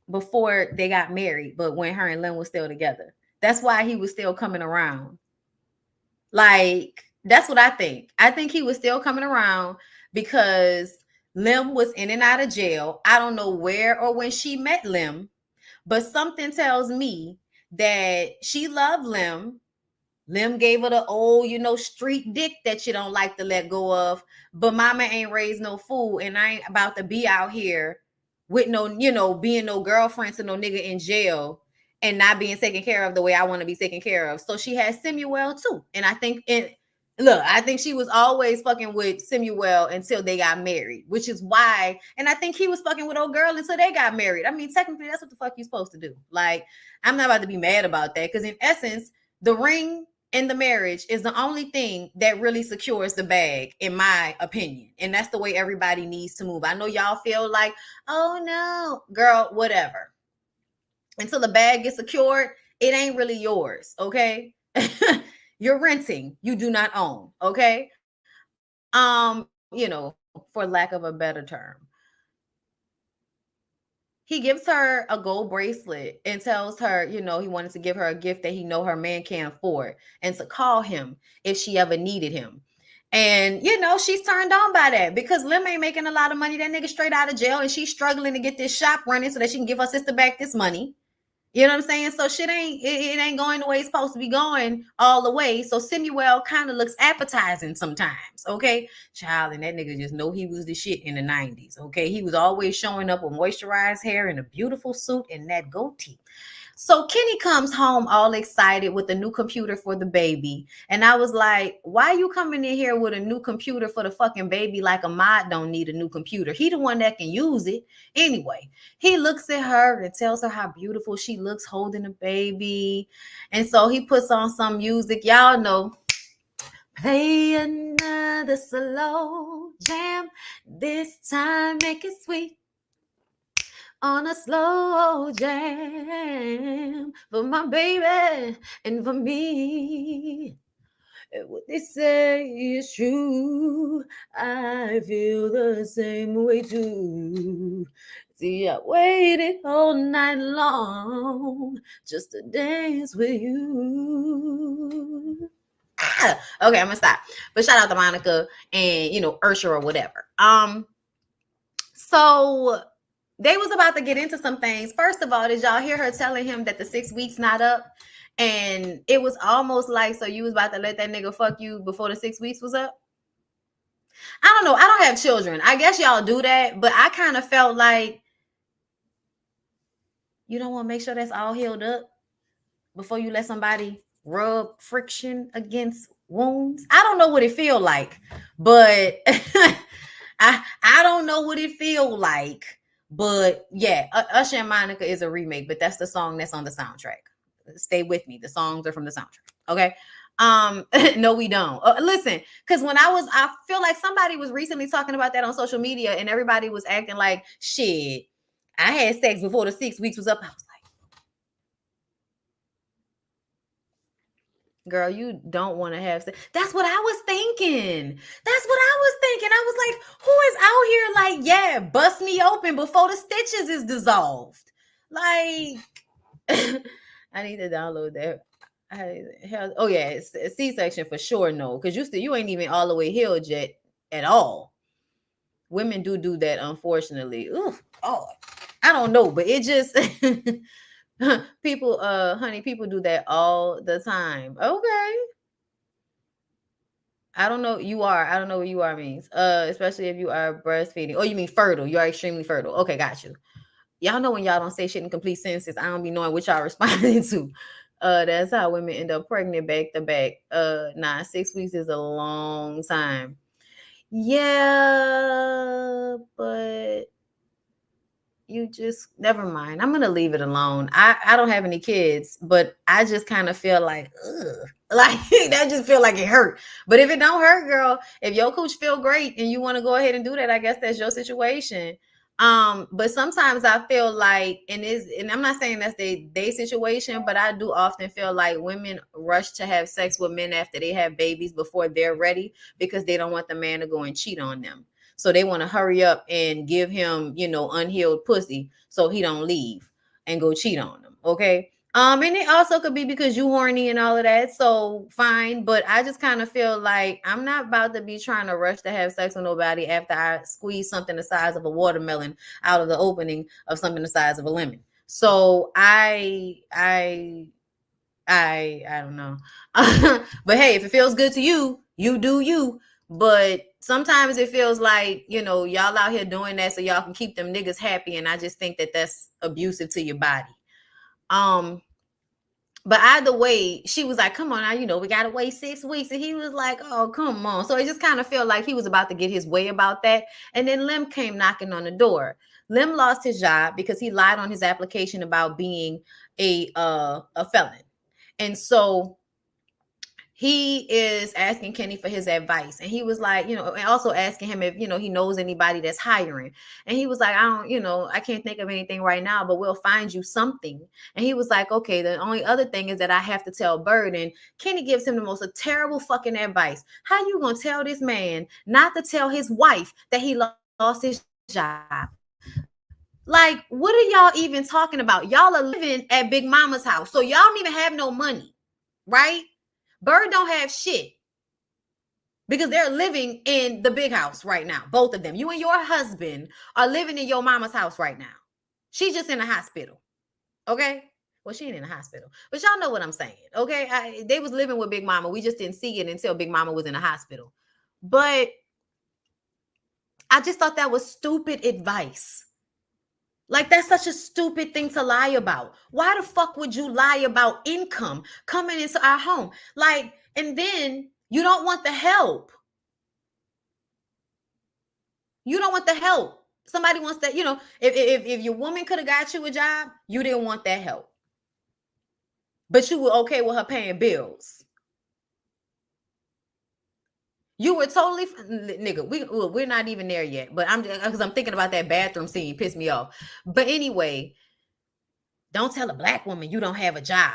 before they got married, but when her and Lynn was still together. That's why he was still coming around. Like, that's what I think. I think he was still coming around because Lim was in and out of jail. I don't know where or when she met Lim, but something tells me that she loved Lim. Lim gave her the old, street dick that you don't like to let go of. But mama ain't raised no fool, and I ain't about to be out here with no, being no girlfriend to no nigga in jail and not being taken care of the way I want to be taken care of. So she had Samuel too. And I think she was always fucking with Samuel until they got married, which is why, and I think he was fucking with old girl until they got married. I mean, technically, that's what the fuck you supposed to do. Like, I'm not about to be mad about that because in essence, the ring in the marriage is the only thing that really secures the bag, in my opinion. And that's the way everybody needs to move. I know y'all feel like, oh no, girl, whatever. Until the bag gets secured, it ain't really yours, okay? You're renting, you do not own, okay? For lack of a better term. He gives her a gold bracelet and tells her, he wanted to give her a gift that he know her man can't afford and to call him if she ever needed him. And, she's turned on by that because Lim ain't making a lot of money. That nigga straight out of jail and she's struggling to get this shop running so that she can give her sister back this money. You know what I'm saying? So shit it ain't going the way it's supposed to be going all the way. So Samuel kind of looks appetizing sometimes, okay? Child, and that nigga just know he was the shit in the 90s, okay? He was always showing up with moisturized hair and a beautiful suit and that goatee. So Kenny comes home all excited with a new computer for the baby. And I was like, why you coming in here with a new computer for the fucking baby like Ahmad don't need a new computer? He the one that can use it. Anyway, he looks at her and tells her how beautiful she looks holding a baby. And so he puts on some music. Y'all know, play another slow jam. This time make it sweet on a slow jam for my baby and for me. And what they say is true. I feel the same way too. See, I waited all night long just to dance with you. Okay, I'm gonna stop. But shout out to Monica and Ursula or whatever. So they was about to get into some things. First of all, did y'all hear her telling him that the 6 weeks not up? And it was almost like, so you was about to let that nigga fuck you before the 6 weeks was up? I don't know. I don't have children. I guess y'all do that, but I kind of felt like you don't want to make sure that's all healed up before you let somebody rub friction against wounds. I don't know what it feel like, but I don't know what it feel like. But yeah, Usher and Monica is a remake, but that's the song that's on the soundtrack. Stay with me. The songs are from the soundtrack. Okay. No, we don't. Listen, because I feel like somebody was recently talking about that on social media, and everybody was acting like, shit, I had sex before the 6 weeks was up. I was like, girl, you don't want to have sex. That's what I was thinking. I was like, who is out here like, yeah, bust me open before the stitches is dissolved? Like, I need to download that. Oh yeah, it's a C-section for sure. No, because you ain't even all the way healed yet at all. Women do that, unfortunately. Ooh, oh, I don't know, but it just people, honey, people do that all the time. Okay. I don't know. I don't know what you are means. Especially if you are breastfeeding. Oh, you mean fertile. You are extremely fertile. Okay, got you. Y'all know when y'all don't say shit in complete sentences, I don't be knowing what y'all responding to. That's how women end up pregnant back to back. 6 weeks is a long time. Yeah, but you just never mind. I'm gonna leave it alone. I don't have any kids, but I just kind of feel like, ugh. Like that just feel like it hurt. But if it don't hurt, girl, if your cooch feel great and you want to go ahead and do that, I guess that's your situation. But sometimes I feel like, and I'm not saying that's they situation, but I do often feel like women rush to have sex with men after they have babies before they're ready because they don't want the man to go and cheat on them. So they want to hurry up and give him, unhealed pussy so he don't leave and go cheat on them. Okay. And it also could be because you horny and all of that. So fine. But I just kind of feel like I'm not about to be trying to rush to have sex with nobody after I squeeze something the size of a watermelon out of the opening of something the size of a lemon. So I don't know. But hey, if it feels good to you, you do you. But sometimes it feels like, y'all out here doing that so y'all can keep them niggas happy. And I just think that that's abusive to your body. Um, but either way, she was like, come on now, we got to wait 6 weeks. And he was like, oh, come on. So it just kind of felt like he was about to get his way about that. And then Lim came knocking on the door. Lim lost his job because he lied on his application about being a felon. And so he is asking Kenny for his advice. And he was like, and also asking him if, he knows anybody that's hiring. And he was like, I don't, I can't think of anything right now, but we'll find you something. And he was like, okay, the only other thing is that I have to tell Bird. And Kenny gives him the most terrible fucking advice. How you going to tell this man not to tell his wife that he lost his job? Like, what are y'all even talking about? Y'all are living at Big Mama's house. So y'all don't even have no money, right? Bird don't have shit because they're living in the big house right now. Both of them. You and your husband are living in your mama's house right now. She's just in the hospital. Okay? Well, she ain't in the hospital. But y'all know what I'm saying. Okay? They was living with Big Mama. We just didn't see it until Big Mama was in the hospital. But I just thought that was stupid advice. Like, that's such a stupid thing to lie about. Why the fuck would you lie about income coming into our home? Like, and then you don't want the help. You don't want the help. Somebody wants that, if your woman could have got you a job, you didn't want that help. But you were okay with her paying bills. You were totally, nigga, we're not even there yet. But because I'm thinking about that bathroom scene, pissed me off. But anyway, don't tell a black woman you don't have a job.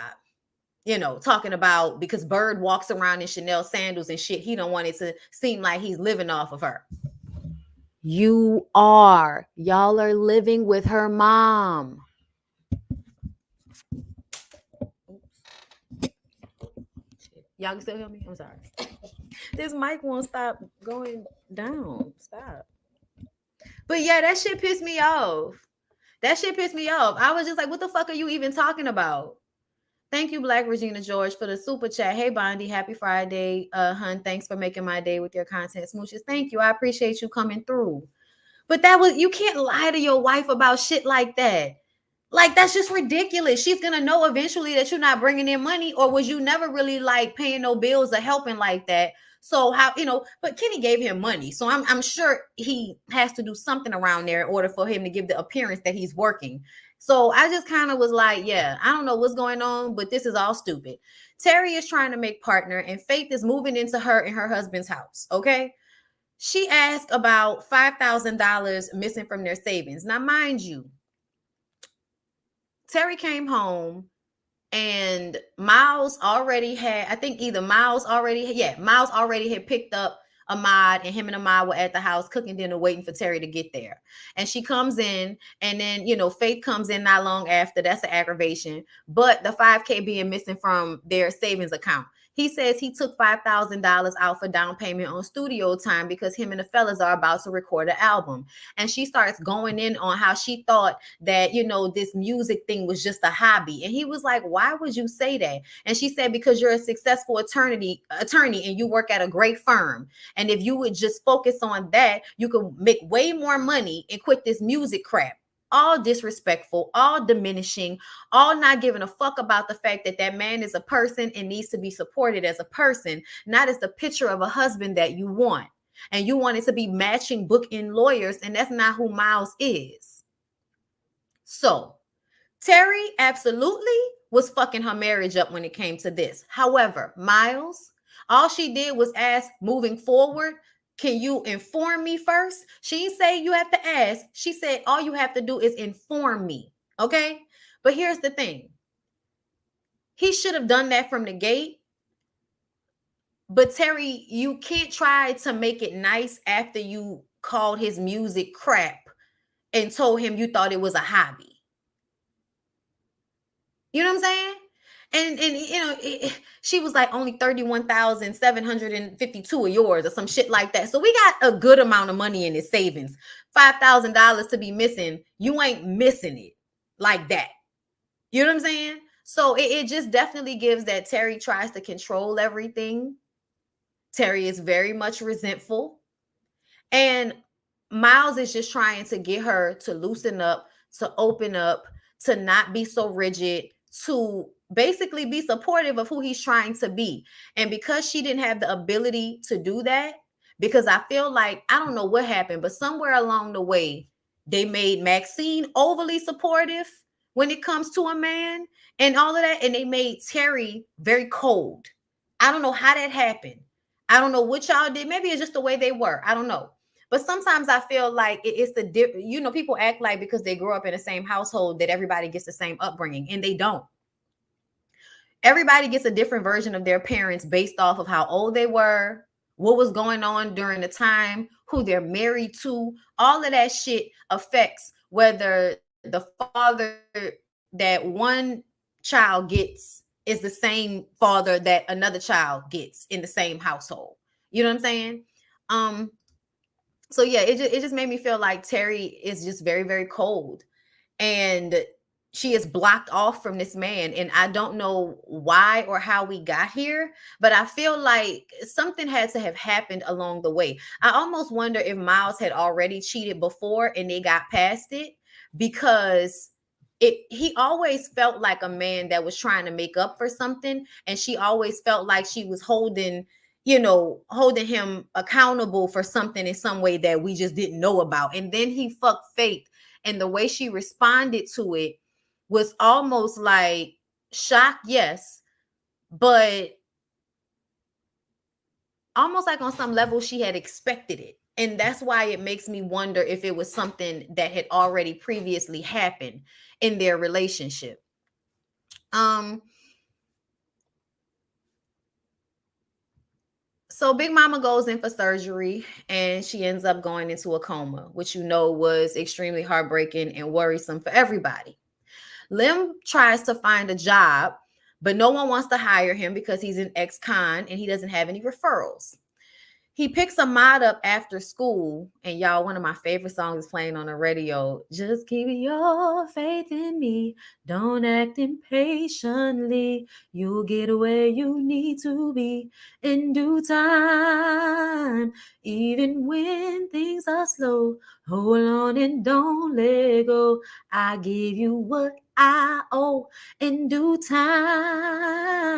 Talking about because Bird walks around in Chanel sandals and shit, he don't want it to seem like he's living off of her. You are. Y'all are living with her mom. Y'all can still hear me? I'm sorry. This mic won't stop going down. Stop. But yeah, that shit pissed me off. I was just like, what the fuck are you even talking about? Thank you, Black Regina George, for the super chat. Hey, Bondi, happy Friday. Hun, thanks for making my day with your content smooches. Thank you. I appreciate you coming through. But you can't lie to your wife about shit like that. Like, that's just ridiculous. She's going to know eventually that you're not bringing in money, or was you never really like paying no bills or helping like that? So how, but Kenny gave him money. So I'm sure he has to do something around there in order for him to give the appearance that he's working. So I just kind of was like, yeah, I don't know what's going on, but this is all stupid. Terry is trying to make partner and Faith is moving into her and her husband's house. Okay. She asked about $5,000 missing from their savings. Now, mind you, Terry came home and Miles already had, I think Miles already had picked up Ahmad, and him and Ahmad were at the house cooking dinner, waiting for Terry to get there. And she comes in, and then, Faith comes in not long after. That's an aggravation. But the $5K being missing from their savings account. He says he took $5,000 out for down payment on studio time because him and the fellas are about to record an album. And she starts going in on how she thought that, this music thing was just a hobby. And he was like, why would you say that? And she said, because you're a successful attorney and you work at a great firm. And if you would just focus on that, you could make way more money and quit this music crap. All disrespectful, all diminishing, all not giving a fuck about the fact that that man is a person and needs to be supported as a person, not as the picture of a husband that you want. And you want it to be matching book-end lawyers, and that's not who Miles is. So Terry absolutely was fucking her marriage up when it came to this. However, Miles, all she did was ask, moving forward, can you inform me first? She didn't say you have to ask. She said all you have to do is inform me. Okay? But here's the thing. He should have done that from the gate. But Terry, you can't try to make it nice after you called his music crap and told him you thought it was a hobby. You know what I'm saying? And you know, she was like only 31,752 of yours or some shit like that. So we got a good amount of money in his savings. $5,000 to be missing. You ain't missing it like that. You know what I'm saying? So it just definitely gives that Terry tries to control everything. Terry is very much resentful. And Miles is just trying to get her to loosen up, to open up, to not be so rigid, to basically be supportive of who he's trying to be. And because she didn't have the ability to do that, because I feel like, I don't know what happened, but somewhere along the way, they made Maxine overly supportive when it comes to a man and all of that. And they made Terry very cold. I don't know how that happened. I don't know what y'all did. Maybe it's just the way they were. I don't know. But sometimes I feel like it's the different, you know, people act like because they grew up in the same household that everybody gets the same upbringing, and they don't. Everybody gets a different version of their parents based off of how old they were, what was going on during the time, who they're married to. All of that shit affects whether the father that one child gets is the same father that another child gets in the same household. You know what I'm saying? Um, so yeah, it just made me feel like Terry is just very, very cold. And she is blocked off from this man. And I don't know why or how we got here, but I feel like something had to have happened along the way. I almost wonder if Miles had already cheated before and they got past it, because he always felt like a man that was trying to make up for something, and she always felt like she was holding him accountable for something in some way that we just didn't know about. And then he fucked Faith, and the way she responded to it was almost like shock, yes, but almost like on some level she had expected it. And that's why it makes me wonder if it was something that had already previously happened in their relationship. So Big Mama goes in for surgery and she ends up going into a coma, which was extremely heartbreaking and worrisome for everybody. Lim tries to find a job, but no one wants to hire him because he's an ex-con and he doesn't have any referrals. He picks Ahmad up after school, and y'all, one of my favorite songs is playing on the radio. Just keep your faith in me. Don't act impatiently. You'll get where you need to be in due time. Even when things are slow, hold on and don't let go. I give you what I owe in due time.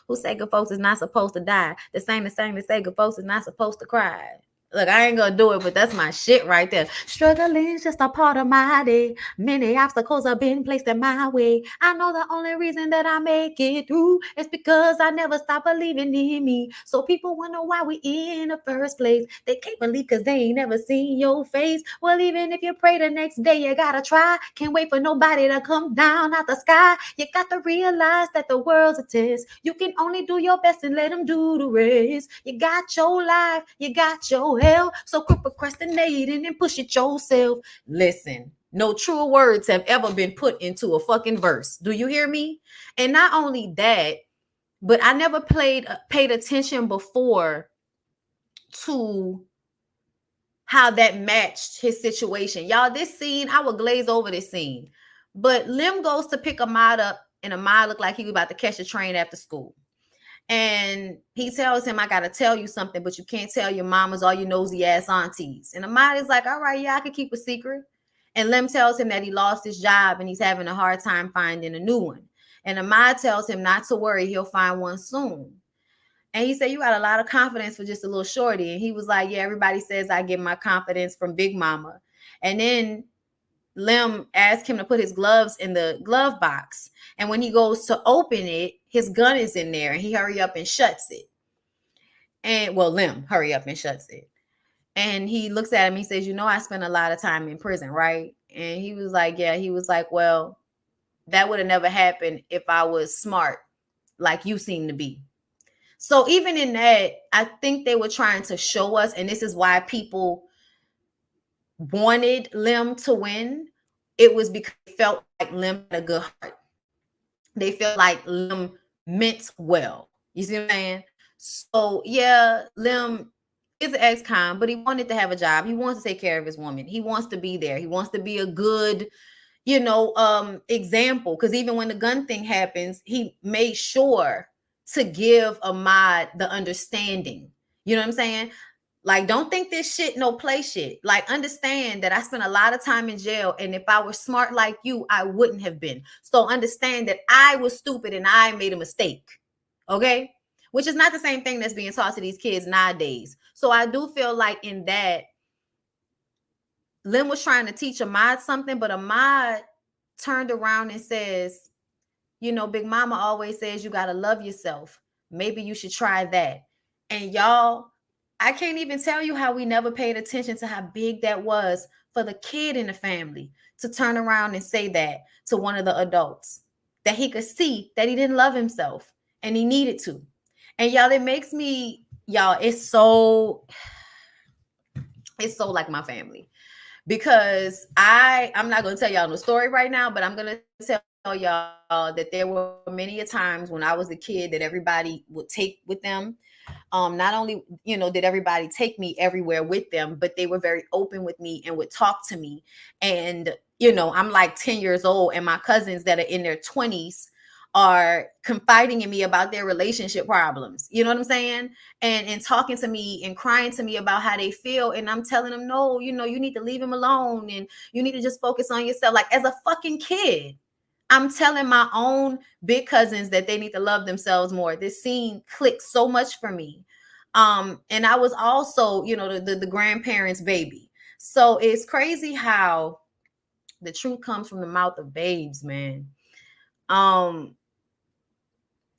Who say good folks is not supposed to die? The same that say good folks is not supposed to cry. Look, I ain't gonna do it, but that's my shit right there. Struggling's just a part of my day. Many obstacles have been placed in my way. I know the only reason that I make it through is because I never stop believing in me. So people wonder why we in the first place. They can't believe because they ain't never seen your face. Well, even if you pray the next day, you gotta try. Can't wait for nobody to come down out the sky. You got to realize that the world's a test. You can only do your best and let them do the rest. You got your life, you got your hell. So quit procrastinating and push it yourself. Listen, no truer words have ever been put into a fucking verse. Do you hear me? And not only that, but I never paid attention before to how that matched his situation. Y'all, this scene, I would glaze over this scene. But Lim goes to pick Ahmad up, and Ahmad looked like he was about to catch a train after school. And he tells him, I got to tell you something, but you can't tell your mamas or your nosy ass aunties. And Ahmad is like, all right, yeah, I can keep a secret. And Lim tells him that he lost his job and he's having a hard time finding a new one. And Ahmad tells him not to worry, he'll find one soon. And he said, you got a lot of confidence for just a little shorty. And he was like, yeah, everybody says I get my confidence from Big Mama. And then Lim asked him to put his gloves in the glove box. And when he goes to open it, his gun is in there and he hurry up and shuts it. And well, Lim hurry up and shuts it. And he looks at him, he says, I spent a lot of time in prison, right? And he was like, yeah. He was like, well, that would have never happened if I was smart like you seem to be. So even in that, I think they were trying to show us, and this is why people wanted Lim to win. It was because they felt like Lim had a good heart. They felt like Lim meant well. You see what I'm saying? So yeah, Lim is an ex-con, but he wanted to have a job. He wants to take care of his woman. He wants to be there. He wants to be a good, example. Because even when the gun thing happens, he made sure to give Ahmad the understanding. You know what I'm saying? Like, don't think this shit no play shit. Like, understand that I spent a lot of time in jail, and if I were smart like you, I wouldn't have been. So understand that I was stupid and I made a mistake. Okay? Which is not the same thing that's being taught to these kids nowadays. So I do feel like in that, Lim was trying to teach Ahmad something, but Ahmad turned around and says, Big Mama always says you got to love yourself. Maybe you should try that. And y'all, I can't even tell you how we never paid attention to how big that was for the kid in the family to turn around and say that to one of the adults, that he could see that he didn't love himself and he needed to. And y'all, it makes me, y'all, it's so like my family, because I'm not going to tell y'all no story right now, but I'm going to tell y'all that there were many a times when I was a kid that everybody would take with them. Not only, did everybody take me everywhere with them, but they were very open with me and would talk to me. And, I'm like 10 years old, and my cousins that are in their 20s are confiding in me about their relationship problems. You know what I'm saying? And talking to me and crying to me about how they feel. And I'm telling them, no, you need to leave him alone and you need to just focus on yourself. Like, as a fucking kid, I'm telling my own big cousins that they need to love themselves more. This scene clicked so much for me. And I was also, the grandparents' baby. So it's crazy how the truth comes from the mouth of babes, man.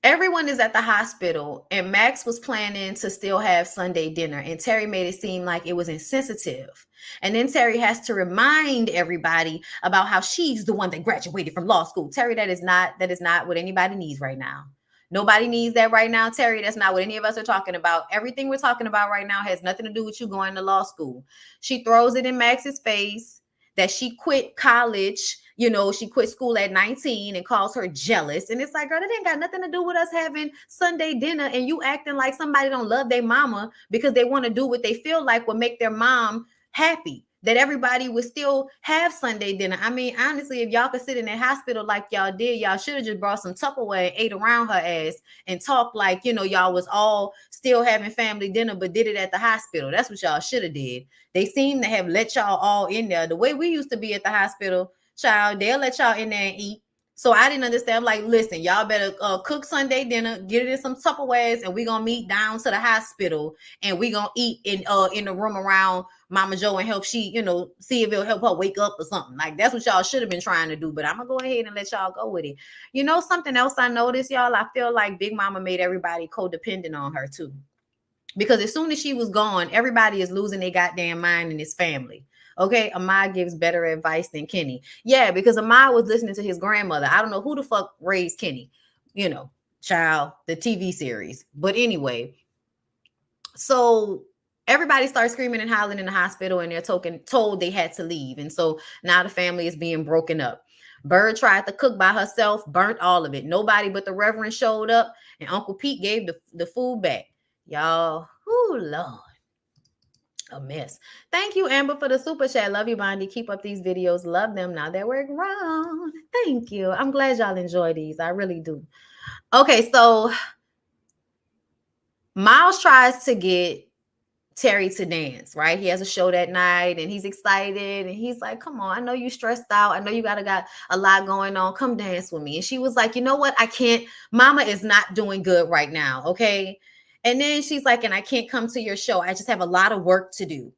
Everyone is at the hospital, and Max was planning to still have Sunday dinner, and Terry made it seem like it was insensitive. And then Terry has to remind everybody about how she's the one that graduated from law school. Terry, that is not what anybody needs right now. Nobody needs that right now, Terry. That's not what any of us are talking about. Everything we're talking about right now has nothing to do with you going to law school. She throws it in Max's face that she quit college. She quit school at 19 and calls her jealous. And it's like, girl, that ain't got nothing to do with us having Sunday dinner and you acting like somebody don't love their mama because they want to do what they feel like will make their mom happy. That everybody would still have Sunday dinner. I mean, honestly, if y'all could sit in that hospital like y'all did, y'all should have just brought some Tupperware and ate around her ass and talked like, y'all was all still having family dinner, but did it at the hospital. That's what y'all should have did. They seem to have let y'all all in there. The way we used to be at the hospital, child, they'll let y'all in there and eat. So I didn't understand. I'm like, listen, y'all better cook Sunday dinner, get it in some Tupperwares, and we gonna meet down to the hospital, and we gonna eat in the room around Mama Joe and help she, see if it'll help her wake up or something. Like, that's what y'all should have been trying to do. But I'm gonna go ahead and let y'all go with it. Something else I noticed, y'all, I feel like Big Mama made everybody codependent on her too. Because as soon as she was gone, everybody is losing their goddamn mind in his family. Okay, Ahmad gives better advice than Kenny. Yeah, because Ahmad was listening to his grandmother. I don't know who the fuck raised Kenny, child, the TV series. But anyway, so everybody starts screaming and howling in the hospital, and they're told they had to leave. And so now the family is being broken up. Bird tried to cook by herself, burnt all of it. Nobody but the Reverend showed up, and Uncle Pete gave the food back. Y'all, oh Lord. A mess. Thank you, Amber, for the super chat. Love you, Bondy. Keep up these videos. Love them now that we're grown. Thank you. I'm glad y'all enjoy these. I really do. Okay, so Miles tries to get Terry to dance, right? He has a show that night and he's excited and he's like, come on, I know you stressed out. I know you got a lot going on. Come dance with me. And she was like, you know what? I can't. Mama is not doing good right now. Okay. And then she's like, and I can't come to your show. I just have a lot of work to do.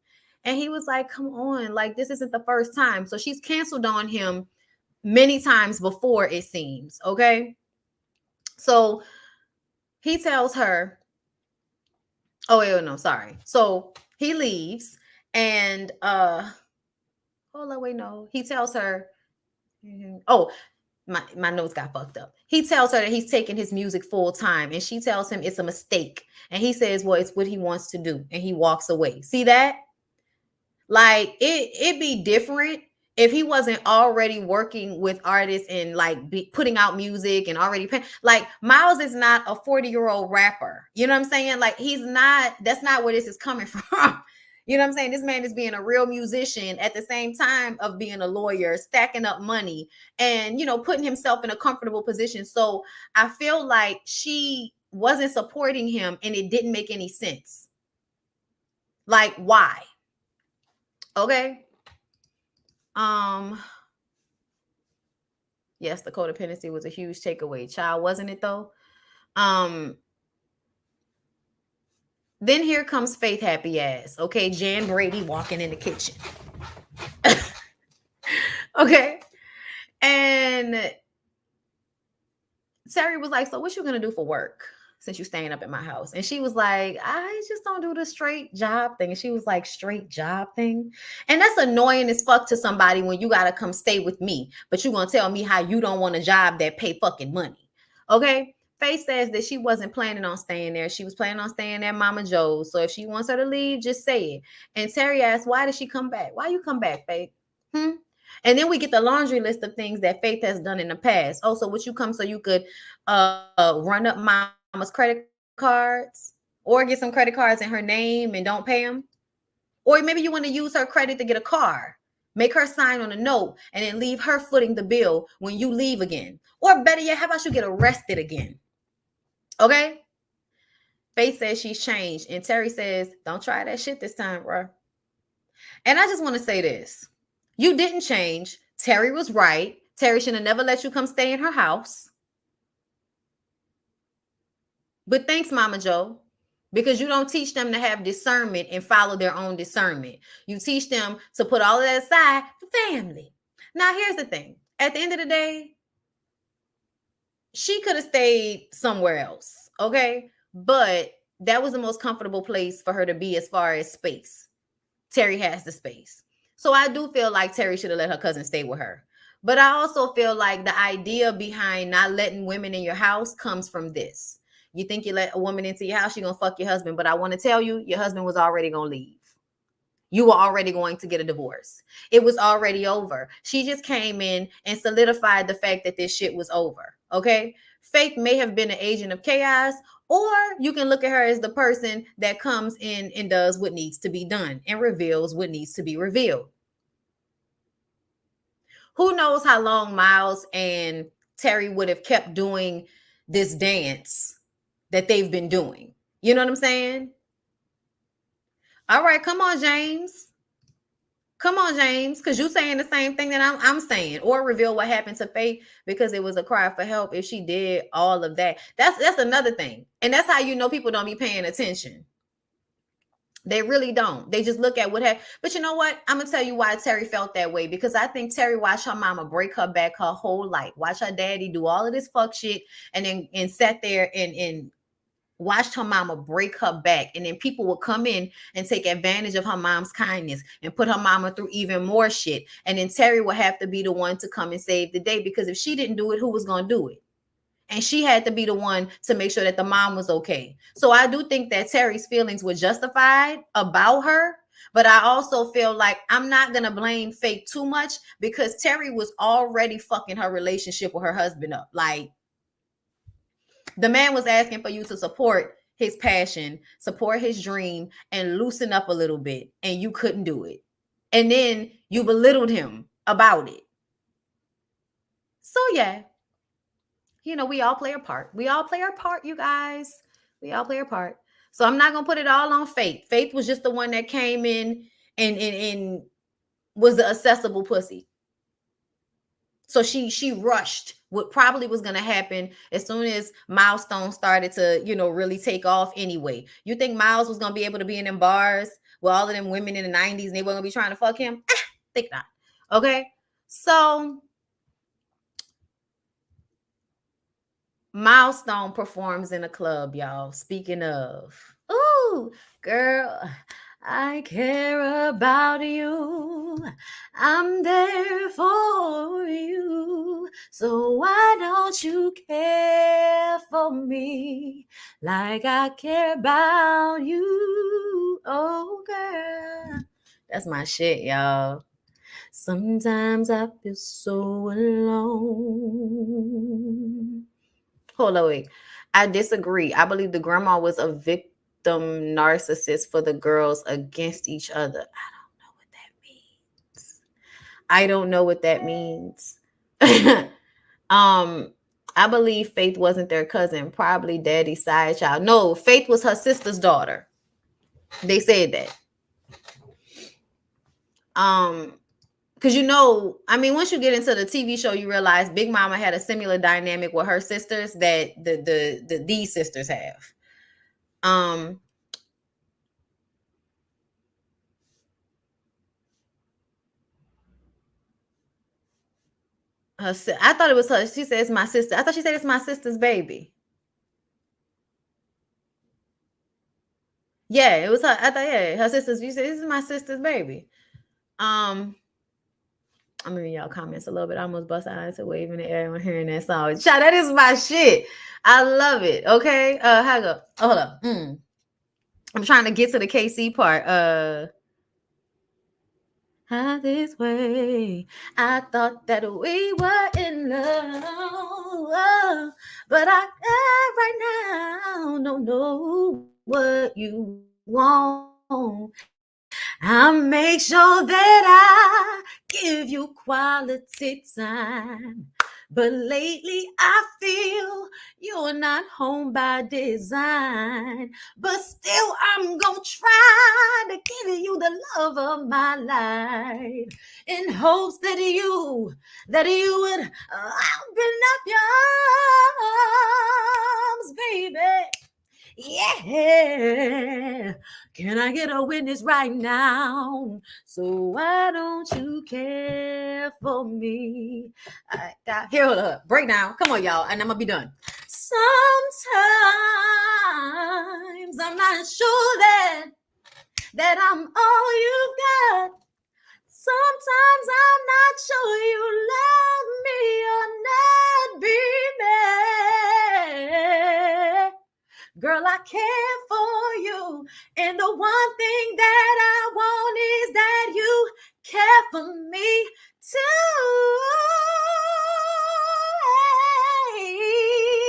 And he was like, come on, like this isn't the first time. So she's canceled on him many times before, it seems. Okay. So he tells her, oh, wait, no, sorry. So he leaves and hold on, wait, no. He tells her, oh, my notes got fucked up. He tells her that he's taking his music full time, and she tells him it's a mistake. And he says, well, it's what he wants to do, and he walks away. See that? Like it'd be different if he wasn't already working with artists and like putting out music and already paying. Like Miles is not a 40-year-old rapper. You know what I'm saying? Like he's not, that's not where this is coming from. You know what I'm saying? This man is being a real musician at the same time of being a lawyer, stacking up money and, you know, putting himself in a comfortable position. So I feel like she wasn't supporting him and it didn't make any sense. Like, why? Okay. Yes, the codependency was a huge takeaway. Child, wasn't it though? Then here comes Faith happy ass. Okay, Jan Brady walking in the kitchen. Okay. And Terry was like, so what you gonna do for work since you staying up at my house? And she was like, I just don't do the straight job thing. And she was like, straight job thing? And that's annoying as fuck to somebody when you gotta come stay with me, but you gonna tell me how you don't want a job that pay fucking money. Okay. Faith says that she wasn't planning on staying there. She was planning on staying at Mama Joe's. So if she wants her to leave, just say it. And Terry asked, why did she come back? Why you come back, Faith? And then we get the laundry list of things that Faith has done in the past. Oh, so would you come so you could run up Mama's credit cards or get some credit cards in her name and don't pay them? Or maybe you want to use her credit to get a car. Make her sign on a note and then leave her footing the bill when you leave again. Or better yet, how about you get arrested again? Okay? Faith says she's changed. And Terry says, don't try that shit this time, bro. And I just want to say this. You didn't change. Terry was right. Terry should have never let you come stay in her house. But thanks, Mama Joe, because you don't teach them to have discernment and follow their own discernment. You teach them to put all of that aside for family. Now, here's the thing. At the end of the day, she could have stayed somewhere else, okay? But that was the most comfortable place for her to be as far as space. Terry has the space. So I do feel like Terry should have let her cousin stay with her. But I also feel like the idea behind not letting women in your house comes from this. You think you let a woman into your house, you're going to fuck your husband. But I want to tell you, your husband was already going to leave. You were already going to get a divorce. It was already over. She just came in and solidified the fact that this shit was over. Okay? Faith may have been an agent of chaos, or you can look at her as the person that comes in and does what needs to be done and reveals what needs to be revealed. Who knows how long Miles and Terry would have kept doing this dance that they've been doing. You know what I'm saying? All right, come on, James. Come on, James, because you're saying the same thing that I'm saying. Or reveal what happened to Faith, because it was a cry for help if she did all of that. That's another thing. And that's how you know people don't be paying attention. They really don't. They just look at what happened. But you know what? I'm going to tell you why Terry felt that way. Because I think Terry watched her mama break her back her whole life. Watch her daddy do all of this fuck shit and sat there and watched her mama break her back. And then people would come in and take advantage of her mom's kindness and put her mama through even more shit. And then Terry would have to be the one to come and save the day, because if she didn't do it, who was going to do it? And she had to be the one to make sure that the mom was okay. So I do think that Terry's feelings were justified about her. But I also feel like I'm not going to blame Faith too much, because Terry was already fucking her relationship with her husband up. Like, the man was asking for you to support his passion, support his dream, and loosen up a little bit. And you couldn't do it. And then you belittled him about it. So yeah. You know, we all play a part. We all play our part, you guys. We all play our part. So I'm not going to put it all on Faith. Faith was just the one that came in and was the accessible pussy. So she rushed what probably was going to happen as soon as Milestone started to, you know, really take off anyway. You think Miles was going to be able to be in them bars with all of them women in the 90s and they weren't gonna be trying to fuck him? Think not. Okay. So Milestone performs in a club, y'all. Speaking of, ooh, girl, I care about you. I'm there for you. So why don't you care for me like I care about you? Oh, girl. That's my shit, y'all. Sometimes I feel so alone. Hold on, wait. I disagree. I believe the grandma was a victim narcissist for the girls against each other. I don't know what that means. I don't know what that means. I believe Faith wasn't their cousin, probably daddy's side child. No, Faith was her sister's daughter. They said that. Because I mean, once you get into the TV show, you realize Big Mama had a similar dynamic with her sisters that these sisters have. Um, I thought it was her. She said it's my sister. I thought she said it's my sister's baby. Yeah, it was her. I thought her sister's. You said this is my sister's baby. I'm reading y'all comments a little bit. I almost bust out into wave in the air when hearing that song. Child, that is my shit. I love it. Okay. How go? Oh, hold up. I'm trying to get to the KC part. How this way? I thought that we were in love, but I right now don't know what you want. I make sure that I give you quality time. But lately I feel you're not home by design. But still I'm gonna try to give you the love of my life in hopes that you would open up your arms, baby. Yeah. Can I get a witness right now? So why don't you care for me? I got here. Hold up. Break down. Come on, y'all. And I'm gonna be done. Sometimes I'm not sure that I'm all you've got. Sometimes I'm not sure you love me or not, baby. Girl, I care for you. And the one thing that I want is that you care for me too.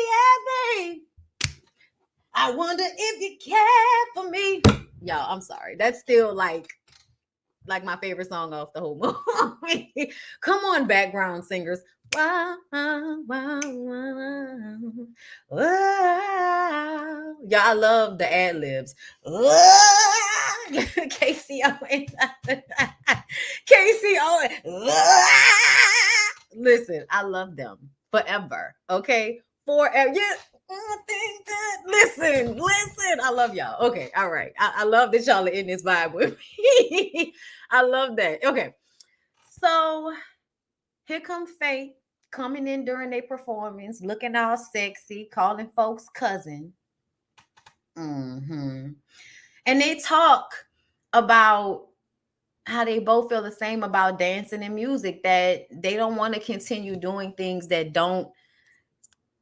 Yeah, babe. I wonder if you care for me. Y'all, I'm sorry. That's still like my favorite song off the whole movie. Come on, background singers. Wow, wow, wow, wow, wow. Yeah, I love the ad libs. Casey Owens. Casey Owens. Listen, I love them forever. Okay, forever. Yeah. Listen, I love y'all. Okay, all right. I love that y'all are in this vibe with me. I love that. Okay, so here come Faith coming in during their performance, looking all sexy, calling folks cousin. And they talk about how they both feel the same about dancing and music, that they don't want to continue doing things that don't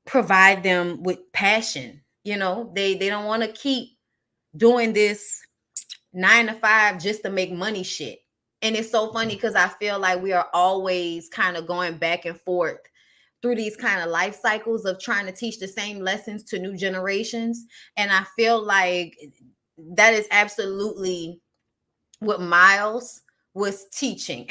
provide them with passion. They don't want to keep doing this 9 to 5 just to make money shit. And it's so funny because I feel like we are always kind of going back and forth through these kind of life cycles of trying to teach the same lessons to new generations. And I feel like that is absolutely what Miles was teaching,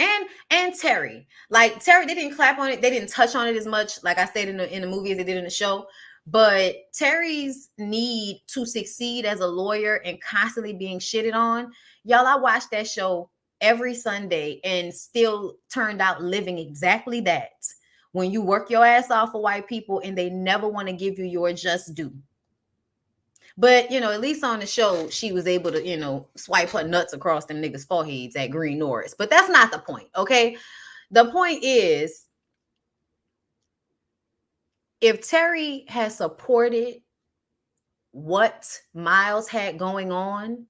and Terry. Like Terry, they didn't clap on it, they didn't touch on it as much, like I said in the movie, as they did in the show. But Terry's need to succeed as a lawyer and constantly being shitted on, y'all, I watched that show every Sunday and still turned out living exactly that. When you work your ass off for white people and they never want to give you your just due. But at least on the show, she was able to, swipe her nuts across them niggas' foreheads at Green Norris. But that's not the point, okay? The point is, if Terry has supported what Miles had going on,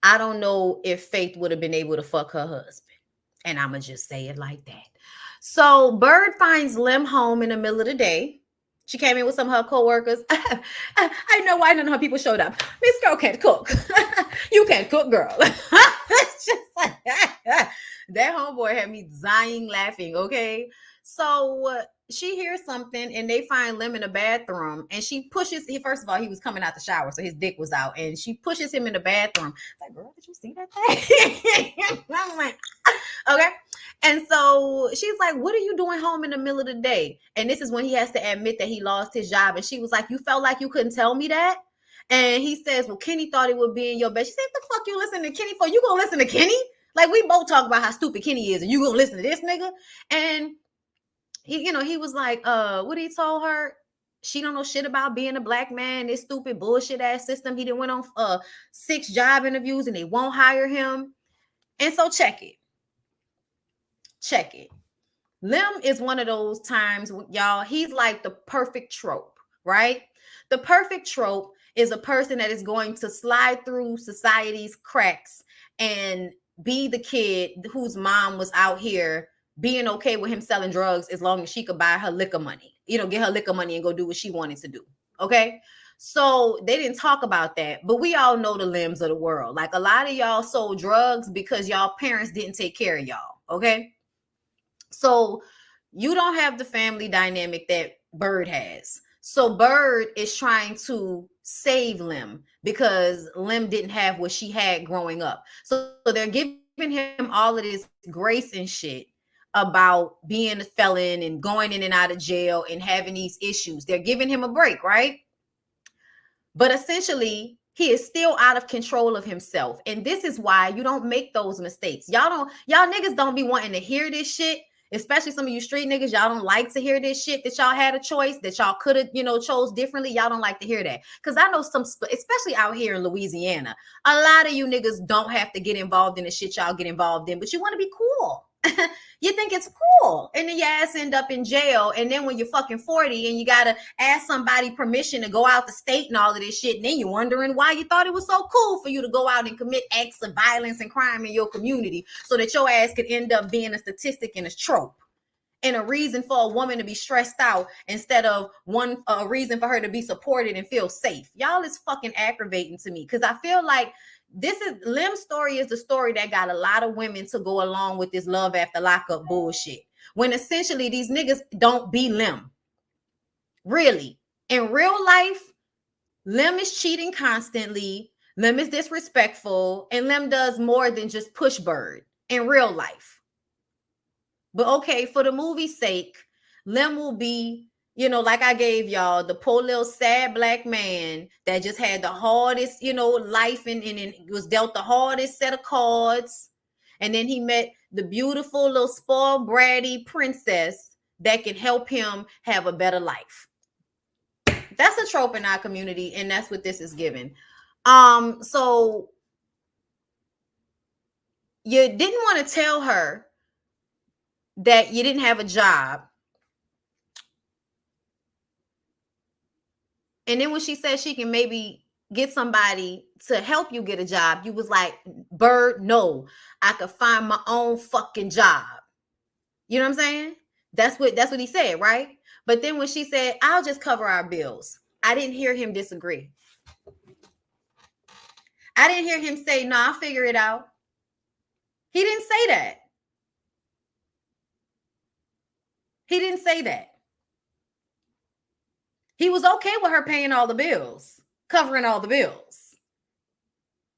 I don't know if Faith would have been able to fuck her husband. And I'm going to just say it like that. So Bird finds Lim home in the middle of the day. She came in with some of her coworkers. I know why none of her people showed up. Miss Girl can't cook. You can't cook, girl. It's just like that homeboy had me dying laughing. Okay, so she hears something, and they find Lim in the bathroom, and she pushes. First of all, he was coming out the shower, so his dick was out, and she pushes him in the bathroom. Like, girl, did you see that thing? I'm like, okay. And so she's like, what are you doing home in the middle of the day? And this is when he has to admit that he lost his job. And she was like, you felt like you couldn't tell me that? And he says, well, Kenny thought it would be in your bed. She said, what the fuck you listen to Kenny for? You gonna listen to Kenny? Like, we both talk about how stupid Kenny is, and you gonna listen to this nigga? And he was like, what he told her? She don't know shit about being a black man, this stupid bullshit ass system. He done went on 6 job interviews and they won't hire him. And so check it. Lim is one of those times, y'all, he's like the perfect trope, right? The perfect trope is a person that is going to slide through society's cracks and be the kid whose mom was out here being okay with him selling drugs as long as she could buy her liquor money, get her liquor money and go do what she wanted to do. Okay. So they didn't talk about that, but we all know the Lims of the world. Like, a lot of y'all sold drugs because y'all parents didn't take care of y'all. Okay. So you don't have the family dynamic that Bird has. So Bird is trying to save Lim because Lim didn't have what she had growing up. So they're giving him all of this grace and shit about being a felon and going in and out of jail and having these issues. They're giving him a break, right? But essentially, he is still out of control of himself. And this is why you don't make those mistakes. Y'all niggas don't be wanting to hear this shit. Especially some of you street niggas, y'all don't like to hear this shit that y'all had a choice, that y'all could have, chose differently. Y'all don't like to hear that. Because I know some, especially out here in Louisiana, a lot of you niggas don't have to get involved in the shit y'all get involved in, but you want to be cool. You think it's cool. And then your ass end up in jail. And then when you're fucking 40 and you got to ask somebody permission to go out the state and all of this shit, and then you're wondering why you thought it was so cool for you to go out and commit acts of violence and crime in your community so that your ass could end up being a statistic and a trope and a reason for a woman to be stressed out instead of a reason for her to be supported and feel safe. Y'all is fucking aggravating to me because I feel like Lim's story is the story that got a lot of women to go along with this love after lockup bullshit. When essentially these niggas don't be Lim. Really. In real life, Lim is cheating constantly. Lim is disrespectful. And Lim does more than just push Bird in real life. But okay, for the movie's sake, Lim will be, like I gave y'all, the poor little sad black man that just had the hardest, life and was dealt the hardest set of cards. And then he met the beautiful little spoiled bratty princess that can help him have a better life. That's a trope in our community, and that's what this is giving. So you didn't want to tell her that you didn't have a job. And then when she said she can maybe get somebody to help you get a job, you was like, Bird, no, I could find my own fucking job. You know what I'm saying? That's what he said, right? But then when she said, I'll just cover our bills, I didn't hear him disagree. I didn't hear him say, no, I'll figure it out. He didn't say that. He didn't say that. He was okay with her paying all the bills, covering all the bills,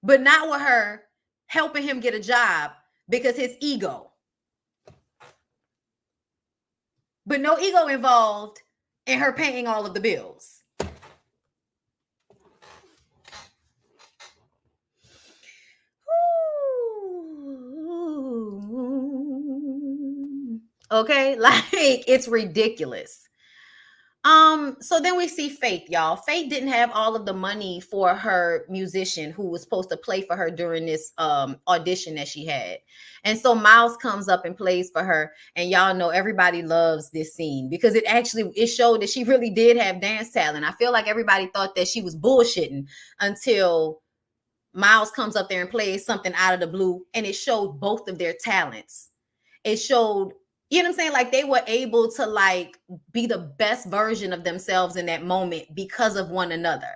but not with her helping him get a job because his ego. But no ego involved in her paying all of the bills. Okay, like, it's ridiculous. So then we see Faith, y'all. Faith didn't have all of the money for her musician who was supposed to play for her during this audition that she had. And so Miles comes up and plays for her. And y'all know everybody loves this scene because it showed that she really did have dance talent. I feel like everybody thought that she was bullshitting until Miles comes up there and plays something out of the blue, and it showed both of their talents. It showed, you know what I'm saying? Like they were able to like be the best version of themselves in that moment because of one another.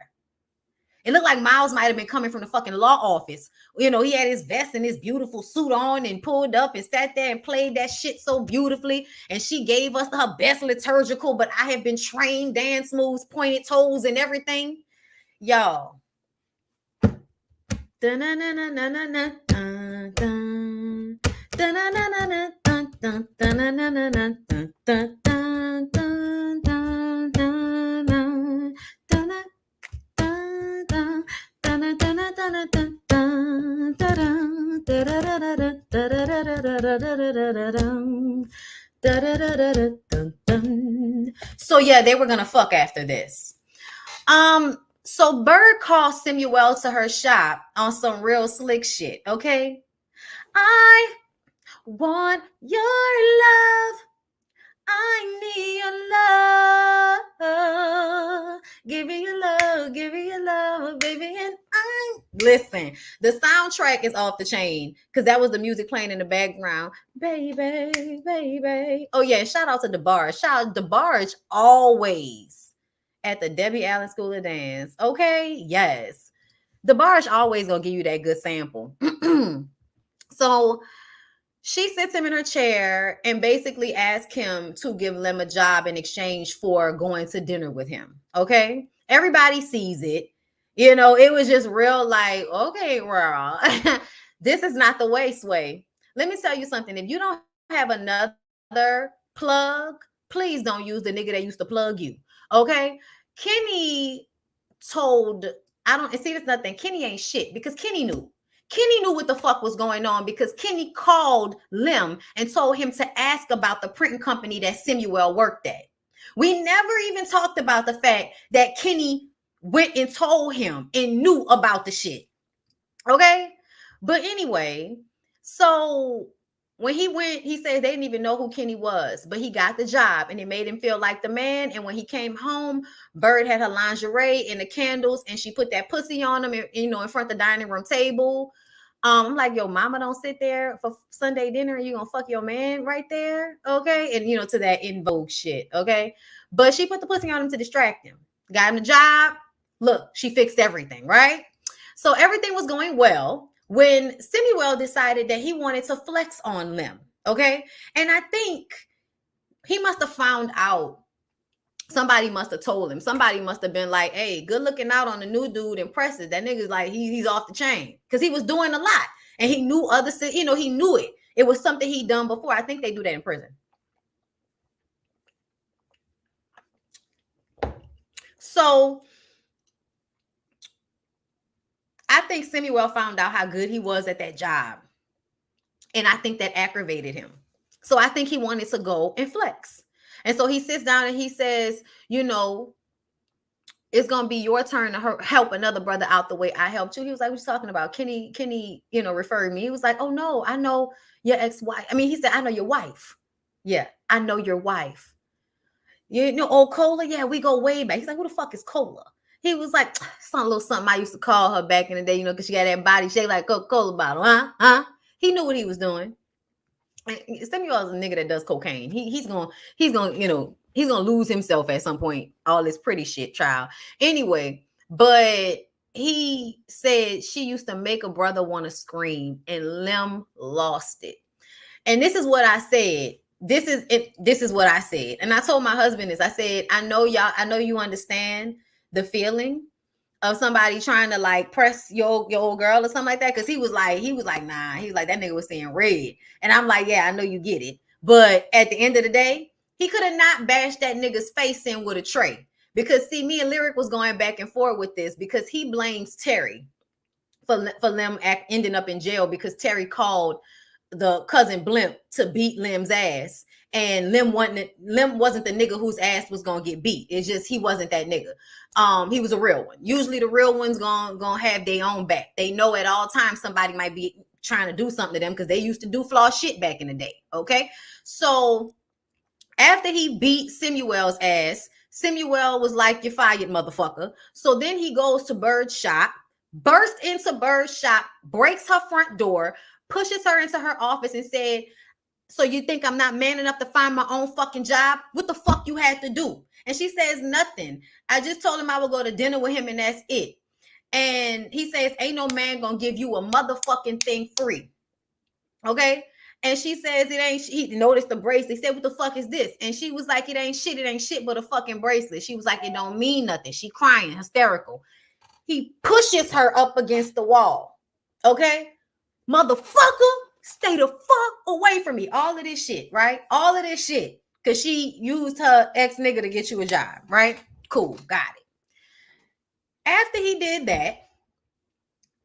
It looked like Miles might have been coming from the fucking law office. You know, he had his vest and his beautiful suit on and pulled up and sat there and played that shit so beautifully. And she gave us her best liturgical, but I have been trained dance moves, pointed toes, and everything. Y'all. So yeah, they were gonna fuck after this. So Bird called Samuel to her shop on some real slick shit, okay? I want your love. I need your love. Give me your love, baby. And listen, the soundtrack is off the chain because that was the music playing in the background. Baby, baby. Oh, yeah. Shout out to DeBarge. Shout out to DeBarge always at the Debbie Allen School of Dance. Okay. Yes. DeBarge always gonna give you that good sample. So she sits him in her chair and basically asks him to give Lem a job in exchange for going to dinner with him. Okay. Everybody sees it. You know, it was just real like, okay, girl, this is not the way, Sway. Let me tell you something. If you don't have another plug, please don't use the nigga that used to plug you. Okay. Kenny told, I don't see this nothing. Kenny ain't shit because Kenny knew. Kenny knew what the fuck was going on because Kenny called Lim and told him to ask about the printing company that Samuel worked at. We never even talked about the fact that Kenny went and told him and knew about the shit. Okay? But anyway, so when he went, he said they didn't even know who Kenny was, but he got the job and it made him feel like the man. And when he came home, Bird had her lingerie and the candles and she put that pussy on him, you know, in front of the dining room table. I'm like, yo, mama don't sit there for Sunday dinner and you gonna fuck your man right there. Okay. And you know, to that in vogue shit. Okay. But she put the pussy on him to distract him. Got him the job. Look, she fixed everything, right? So everything was going well when Samuel decided that he wanted to flex on Lim. Okay. And I think he must have found out. Somebody must have told him. Somebody must have been like, hey, good looking out on the new dude, impressive. That nigga's like, he's off the chain. Because he was doing a lot. And he knew other, you know, he knew it. It was something he'd done before. I think they do that in prison. So I think Samuel found out how good he was at that job. And I think that aggravated him. So I think he wanted to go and flex. And so he sits down and he says, you know, it's going to be your turn to help another brother out the way I helped you. He was like, what you talking about? Kenny, you know, referring me. He was like, oh, no, I know your ex-wife. I mean, he said, I know your wife. Yeah, I know your wife. You know, old Cola? Yeah, we go way back. He's like, who the fuck is Cola? He was like, some little something I used to call her back in the day, you know, because she had that body shape like Coca-Cola bottle, huh? He knew what he was doing. Samuel's a nigga that does cocaine. He's gonna, you know, he's gonna lose himself at some point. All this pretty shit trial. Anyway, but he said she used to make a brother want to scream, and Lim lost it. And this is what I said. This is it. This is what I said. And I told my husband this. I said, I know you understand the feeling of somebody trying to like press your old girl or something like that. Cause he was like, nah, he was like, that nigga was seeing red. And I'm like, yeah, I know you get it. But at the end of the day, he could have not bashed that nigga's face in with a tray. Because see, me and Lyric was going back and forth with this because he blames Terry for them ending up in jail because Terry called the cousin Blimp to beat Lim's ass. And Lim wasn't the nigga whose ass was gonna get beat. It's just he wasn't that nigga. He was a real one. Usually the real ones gonna have their own back. They know at all times somebody might be trying to do something to them because they used to do flaw shit back in the day. Okay, so after he beat Samuel's ass, Samuel was like, "You're fired, motherfucker." So then he goes to Bird's shop, bursts into Bird's shop, breaks her front door, pushes her into her office and said, "So you think I'm not man enough to find my own fucking job? What the fuck you had to do?" And she says, "Nothing. I just told him I would go to dinner with him and that's it." And he says, "Ain't no man gonna give you a motherfucking thing free." Okay? And she says, "It ain't." He noticed the bracelet. He said, "What the fuck is this?" And she was like, "It ain't shit. It ain't shit but a fucking bracelet." She was like, "It don't mean nothing." She crying, hysterical. He pushes her up against the wall. Okay? "Motherfucker, stay the fuck away from me." All of this shit, right? All of this shit. Because she used her ex-nigga to get you a job, right? Cool, got it. After he did that,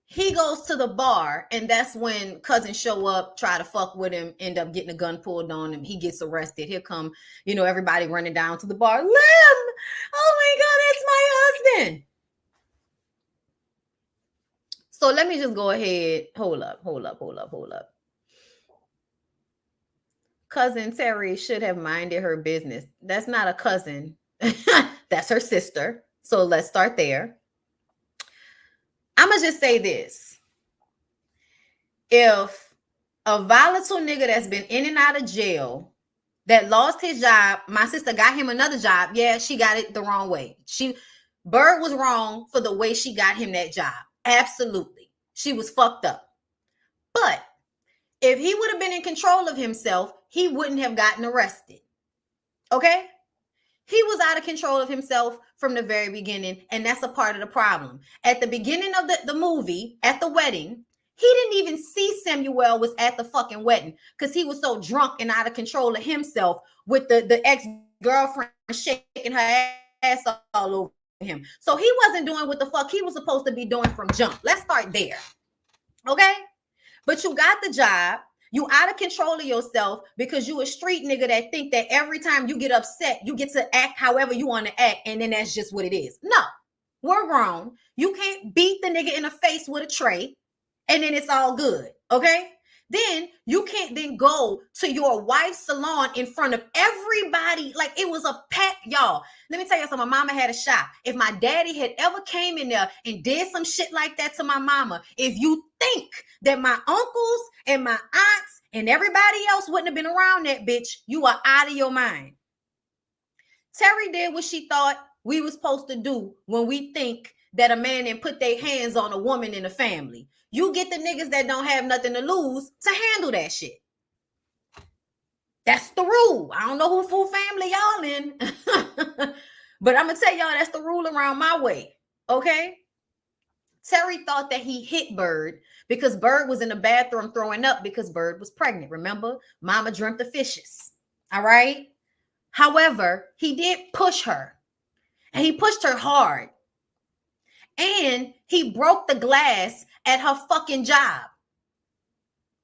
he goes to the bar, and that's when cousins show up, try to fuck with him, end up getting a gun pulled on him. He gets arrested. Here come, everybody running down to the bar. "Lim! Oh my God, that's my husband." So let me just go ahead. Hold up. Cousin Terry should have minded her business. That's not a cousin. That's her sister. So let's start there. I'm going to just say this. If a volatile nigga that's been in and out of jail, that lost his job, my sister got him another job. Yeah, she got it the wrong way. Bird was wrong for the way she got him that job. Absolutely. She was fucked up. But if he would have been in control of himself, he wouldn't have gotten arrested. Okay? He was out of control of himself from the very beginning, and that's a part of the problem. At the beginning of the movie, at the wedding, he didn't even see Samuel was at the fucking wedding because he was so drunk and out of control of himself with the ex-girlfriend shaking her ass all over him. So he wasn't doing what the fuck he was supposed to be doing from jump. Let's start there. Okay? But you got the job. You out of control of yourself because you a street nigga that think that every time you get upset, you get to act however you want to act, and then that's just what it is. No, we're grown. You can't beat the nigga in the face with a tray, and then it's all good, okay? Then you can't then go to your wife's salon in front of everybody like it was a pack, y'all. Let me tell you something. My mama had a shop. If my daddy had ever came in there and did some shit like that to my mama, if you think that my uncles and my aunts and everybody else wouldn't have been around that bitch, you are out of your mind. Terry did what she thought we were supposed to do when we think that a man didn't put their hands on a woman in a family. You get the niggas that don't have nothing to lose to handle that shit. That's the rule. I don't know who family y'all in, but I'm going to tell y'all that's the rule around my way, okay? Terry thought that he hit Bird because Bird was in the bathroom throwing up because Bird was pregnant. Remember, mama dreamt the fishes, all right? However, he did push her, and he pushed her hard. And he broke the glass at her fucking job.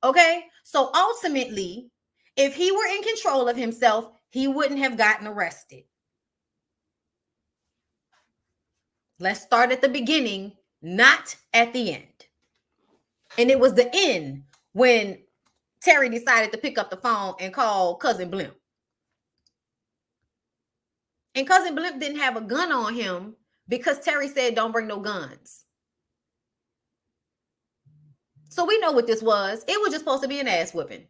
Okay? So ultimately, if he were in control of himself, he wouldn't have gotten arrested. Let's start at the beginning, not at the end. And it was the end when Terry decided to pick up the phone and call Cousin Blimp. And Cousin Blimp didn't have a gun on him because Terry said, "Don't bring no guns." So we know what this was. It was just supposed to be an ass whipping.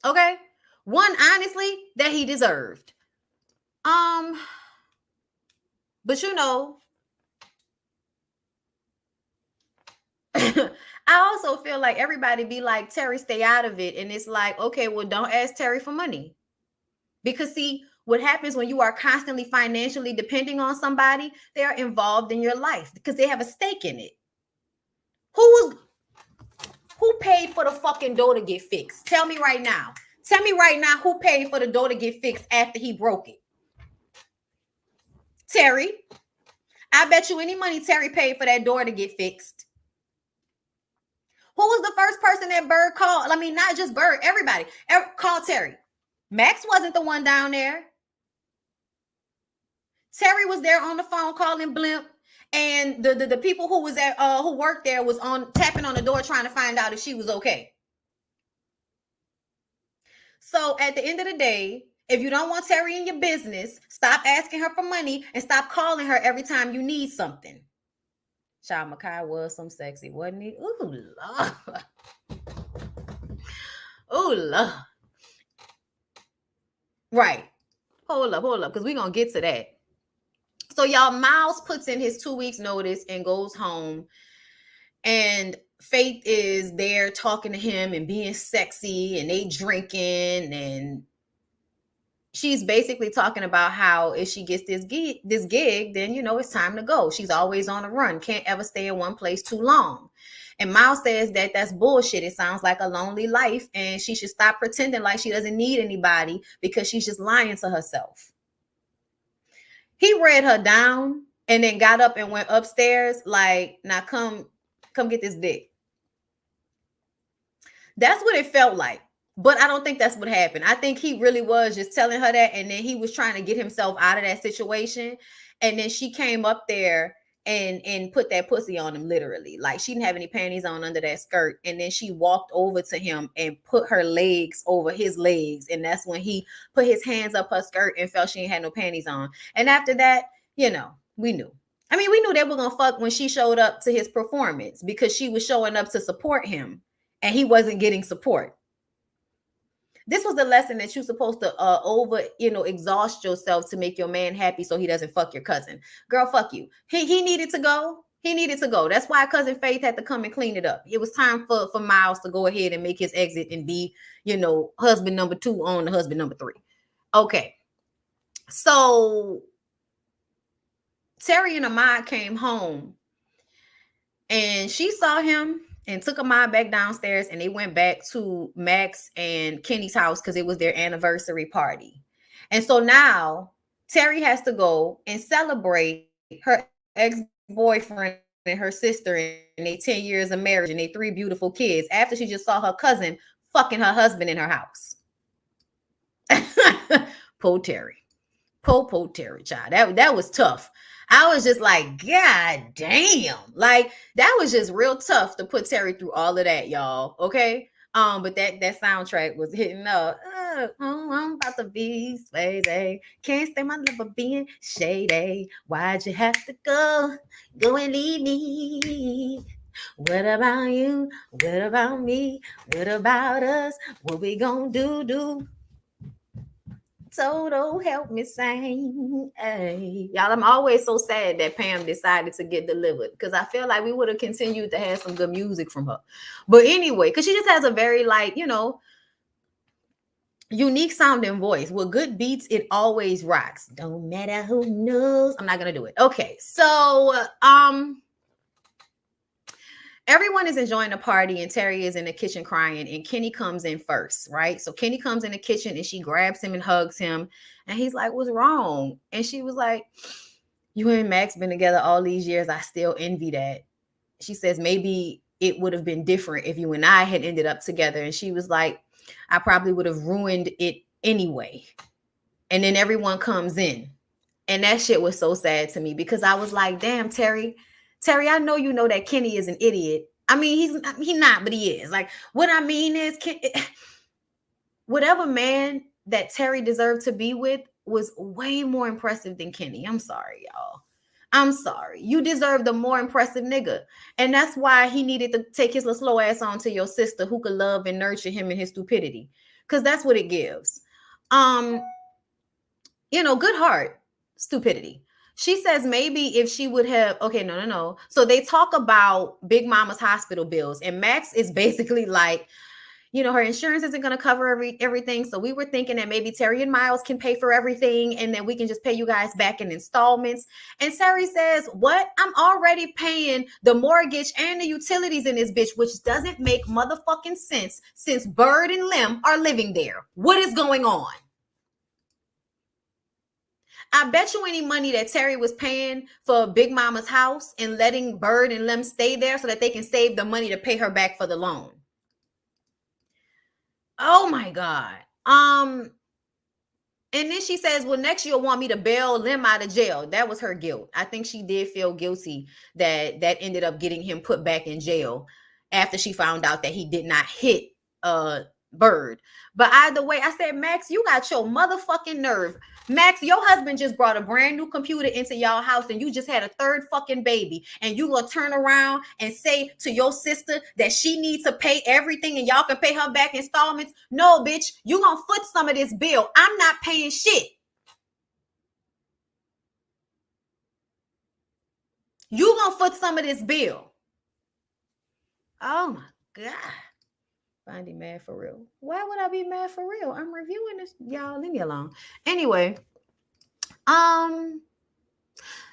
Okay? One, honestly, that he deserved. But I also feel like everybody be like, "Terry, stay out of it." And it's like, okay, well, don't ask Terry for money. Because see, what happens when you are constantly financially depending on somebody, they are involved in your life because they have a stake in it. Who paid for the fucking door to get fixed? Tell me right now. Tell me right now who paid for the door to get fixed after he broke it. Terry. I bet you any money Terry paid for that door to get fixed. Who was the first person that Bird called? I mean, not just Bird, everybody. Called Terry. Max wasn't the one down there. Terry was there on the phone calling Blimp. And the people who was at who worked there was on tapping on the door trying to find out if she was okay. So at the end of the day, if you don't want Terry in your business, stop asking her for money and stop calling her every time you need something. Child, Makai was some sexy, wasn't he? Ooh, Lord. Ooh, Lord. Right. Hold up, because we're going to get to that. So y'all, Miles puts in his 2 weeks notice and goes home. And Faith is there talking to him and being sexy, and they drinking, and she's basically talking about how if she gets this gig, then it's time to go. She's always on the run, can't ever stay in one place too long. And Miles says that that's bullshit. It sounds like a lonely life, and she should stop pretending like she doesn't need anybody because she's just lying to herself. He read her down and then got up and went upstairs like, now come get this dick. That's what it felt like. But I don't think that's what happened. I think he really was just telling her that, and then he was trying to get himself out of that situation. And then she came up there and put that pussy on him, literally. Like, she didn't have any panties on under that skirt. And then she walked over to him and put her legs over his legs. And that's when he put his hands up her skirt and felt she ain't had no panties on. And after that, we knew. I mean, we knew they were going to fuck when she showed up to his performance, because she was showing up to support him and he wasn't getting support. This was the lesson that you're supposed to exhaust yourself to make your man happy so he doesn't fuck your cousin. Girl, fuck you. He needed to go. He needed to go. That's why Cousin Faith had to come and clean it up. It was time for Miles to go ahead and make his exit and be, husband number 2 on the husband number 3. Okay. So Terry and Ahmad came home and she saw him and took Ahmad back downstairs, and they went back to Max and Kenny's house because it was their anniversary party. And so now Terry has to go and celebrate her ex-boyfriend and her sister and their 10 years of marriage and their 3 beautiful kids after she just saw her cousin fucking her husband in her house. Poor Terry. Poor Terry, child. That was tough. I was just like, God damn. Like, that was just real tough to put Terry through all of that, y'all. Okay. But that soundtrack was hitting up. I'm about to be crazy. Can't stay my love of being shady. Why'd you have to go and leave me? What about you? What about me? What about us? What we gonna do? Toto, help me sing. Hey. Y'all, I'm always so sad that Pam decided to get delivered, because I feel like we would have continued to have some good music from her. But anyway, because she just has a very, unique sounding voice. With good beats, it always rocks. Don't matter who knows. I'm not going to do it. Okay, so everyone is enjoying the party, and Terry is in the kitchen crying, and Kenny comes in first, right? So Kenny comes in the kitchen and she grabs him and hugs him, and he's like, what's wrong? And she was like, you and Max been together all these years. I still envy that. She says, maybe it would have been different if you and I had ended up together. And she was like, I probably would have ruined it anyway. And then everyone comes in, and that shit was so sad to me, because I was like, damn, Terry, I know you know that Kenny is an idiot. I mean, he's not, but he is. Like, what I mean is, whatever man that Terry deserved to be with was way more impressive than Kenny. I'm sorry, y'all. I'm sorry. You deserve the more impressive nigga. And that's why he needed to take his little slow ass on to your sister, who could love and nurture him in his stupidity. Because that's what it gives. Good heart, stupidity. She says maybe if she would have, okay, no. So they talk about Big Mama's hospital bills, and Max is basically like, her insurance isn't going to cover everything. So we were thinking that maybe Terry and Miles can pay for everything, and then we can just pay you guys back in installments. And Terry says, what? I'm already paying the mortgage and the utilities in this bitch, which doesn't make motherfucking sense since Bird and Lim are living there. What is going on? I bet you any money that Terry was paying for Big Mama's house and letting Bird and them stay there so that they can save the money to pay her back for the loan. Oh my God. And then she says, well, next you'll want me to bail Lim out of jail. That was her guilt. I think she did feel guilty that ended up getting him put back in jail after she found out that he did not hit Bird. But either way, I said, Max, you got your motherfucking nerve. Max, your husband just brought a brand new computer into y'all house and you just had a third fucking baby. And you gonna turn around and say to your sister that she needs to pay everything and y'all can pay her back installments? No, bitch, you gonna foot some of this bill. I'm not paying shit. You gonna foot some of this bill. Oh my God. Bondy mad for real. Why would I be mad for real? I'm reviewing this. Y'all, leave me alone. Anyway,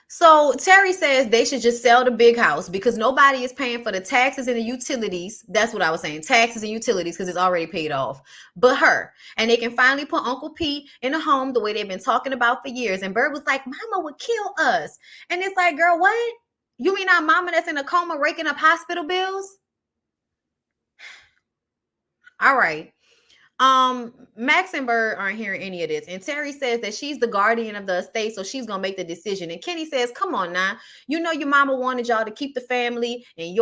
so Terry says they should just sell the big house because nobody is paying for the taxes and the utilities. That's what I was saying. Taxes and utilities because it's already paid off. But her. And they can finally put Uncle P in a home the way they've been talking about for years. And Bird was like, Mama would kill us. And it's like, girl, what? You mean our mama that's in a coma raking up hospital bills? All right. Max and Bird aren't hearing any of this. And Terry says that she's the guardian of the estate, so she's gonna make the decision. And Kenny says, come on now. You know your mama wanted y'all to keep the family and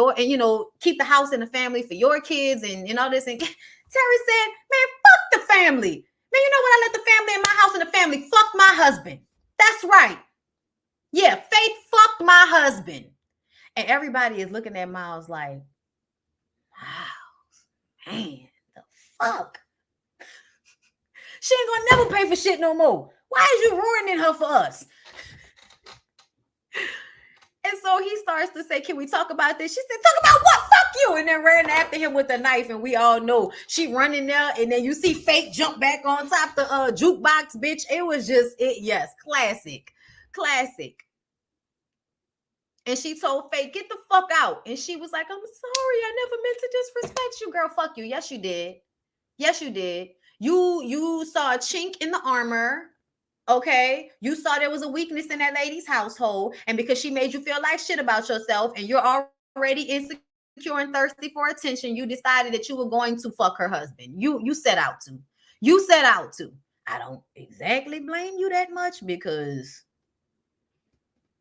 keep the house and the family for your kids and all this. And Terry said, man, fuck the family. Man, you know what? I let the family in my house and the family fuck my husband. That's right. Yeah, Faith fucked my husband. And everybody is looking at Miles like, wow, man. Fuck. She ain't gonna never pay for shit no more. Why is you ruining her for us? And so he starts to say, can we talk about this? She said, talk about what? Fuck you. And then ran after him with a knife. And we all know she running there. And then you see Fake jump back on top the jukebox, bitch. It was just, yes, classic. Classic. And she told Fake, get the fuck out. And she was like, I'm sorry. I never meant to disrespect you, girl. Fuck you. Yes, you did. Yes, you did. You saw a chink in the armor. Okay. You saw there was a weakness in that lady's household. And because she made you feel like shit about yourself and you're already insecure and thirsty for attention, you decided that you were going to fuck her husband. You set out to. You set out to. I don't exactly blame you that much because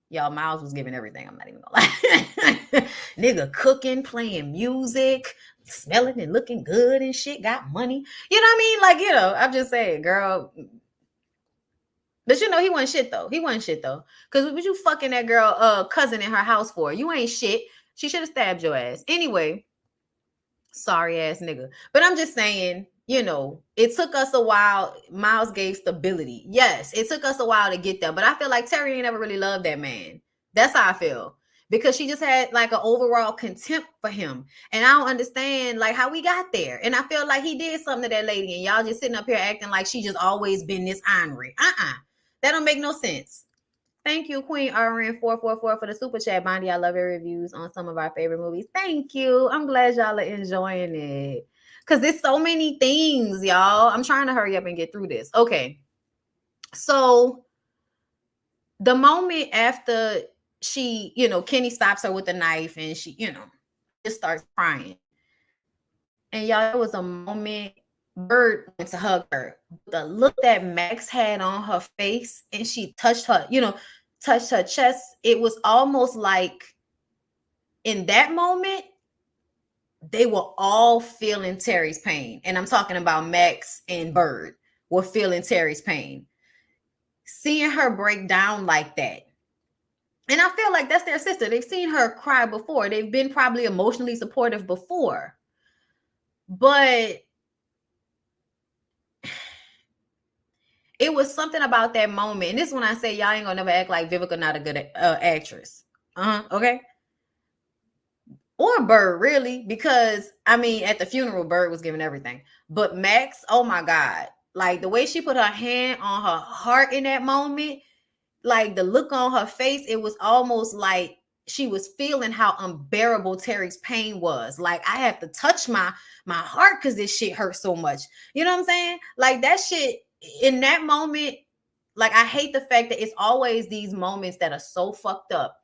y'all, Miles was giving everything. I'm not even gonna lie. Nigga cooking, playing music, smelling and looking good and shit, got money. You know what I mean? Like, I'm just saying, girl. But he wasn't shit though. He wasn't shit though. Because what you fucking that girl cousin in her house for? You ain't shit. She should have stabbed your ass. Anyway, sorry ass nigga. But I'm just saying, it took us a while. Miles gave stability. Yes, it took us a while to get there. But I feel like Terry ain't never really loved that man. That's how I feel. Because she just had like an overall contempt for him. And I don't understand like how we got there. And I feel like he did something to that lady. And y'all just sitting up here acting like she just always been this ornery. That don't make no sense. Thank you, Queen RN444 for the super chat. Bondy, I love your reviews on some of our favorite movies. Thank you. I'm glad y'all are enjoying it. Because there's so many things, y'all. I'm trying to hurry up and get through this. Okay. So the moment after she, Kenny stops her with the knife and she, just starts crying. And y'all, there was a moment Bird went to hug her. The look that Max had on her face and she touched her, touched her chest. It was almost like in that moment, they were all feeling Terry's pain. And I'm talking about Max and Bird were feeling Terry's pain. Seeing her break down like that. And I feel like that's their sister. They've seen her cry before. They've been probably emotionally supportive before. But it was something about that moment. And this is when I say y'all ain't gonna never act like Vivica not a good actress. Okay. Or Bird, really, because at the funeral, Bird was giving everything. But Max, oh my God, like the way she put her hand on her heart in that moment, like the look on her face, it was almost like she was feeling how unbearable Terry's pain was. Like I have to touch my heart because this shit hurts so much. You know what I'm saying? Like that shit in that moment, Like, I hate the fact that it's always these moments that are so fucked up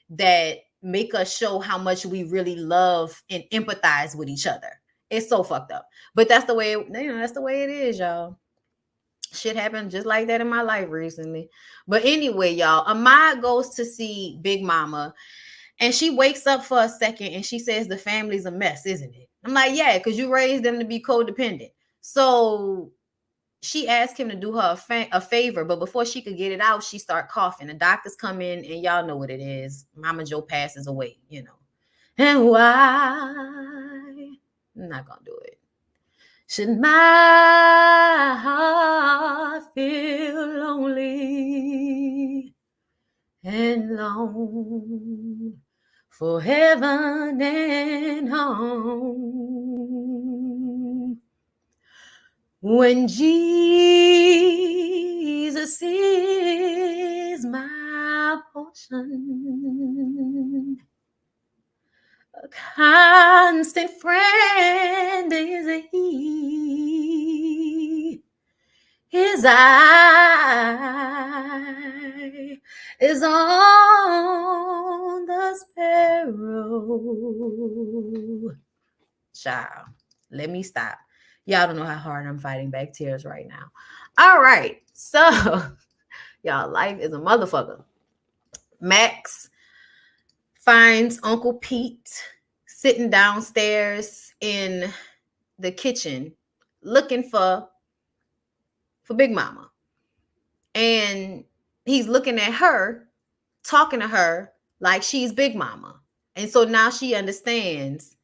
that make us show how much we really love and empathize with each other. It's so fucked up. But that's the way, that's the way it is, y'all. Shit happened just like that in my life recently. But anyway, y'all, Ahmad goes to see Big Mama, and she wakes up for a second and she says the family's a mess, isn't it? I'm like, yeah, because you raised them to be codependent. So she asked him to do her a favor, but before she could get it out, she start coughing. The doctors come in, and y'all know what it is. Mama Joe passes away, And why? I'm not gonna do it. Should my heart feel lonely and long for heaven and home, when Jesus is my portion, a constant friend is he. His eye is on the sparrow. Child, let me stop. Y'all don't know how hard I'm fighting back tears right now. All right. So, y'all, life is a motherfucker. Max finds Uncle Pete sitting downstairs in the kitchen looking for Big Mama. And he's looking at her, talking to her like she's Big Mama. And so now she understands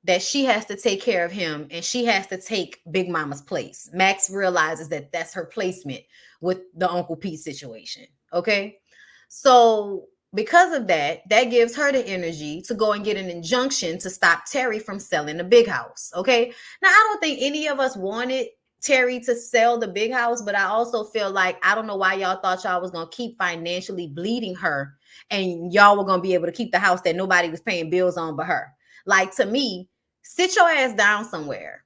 that she has to take care of him and she has to take Big Mama's place. Max realizes that that's her placement with the Uncle Pete situation. Okay. So because of that, that gives her the energy to go and get an injunction to stop Terry from selling the big house. Okay. Now, I don't think any of us wanted Terry to sell the big house, but I also feel like, I don't know why y'all thought y'all was going to keep financially bleeding her and y'all were going to be able to keep the house that nobody was paying bills on but her. Like, to me, sit your ass down somewhere.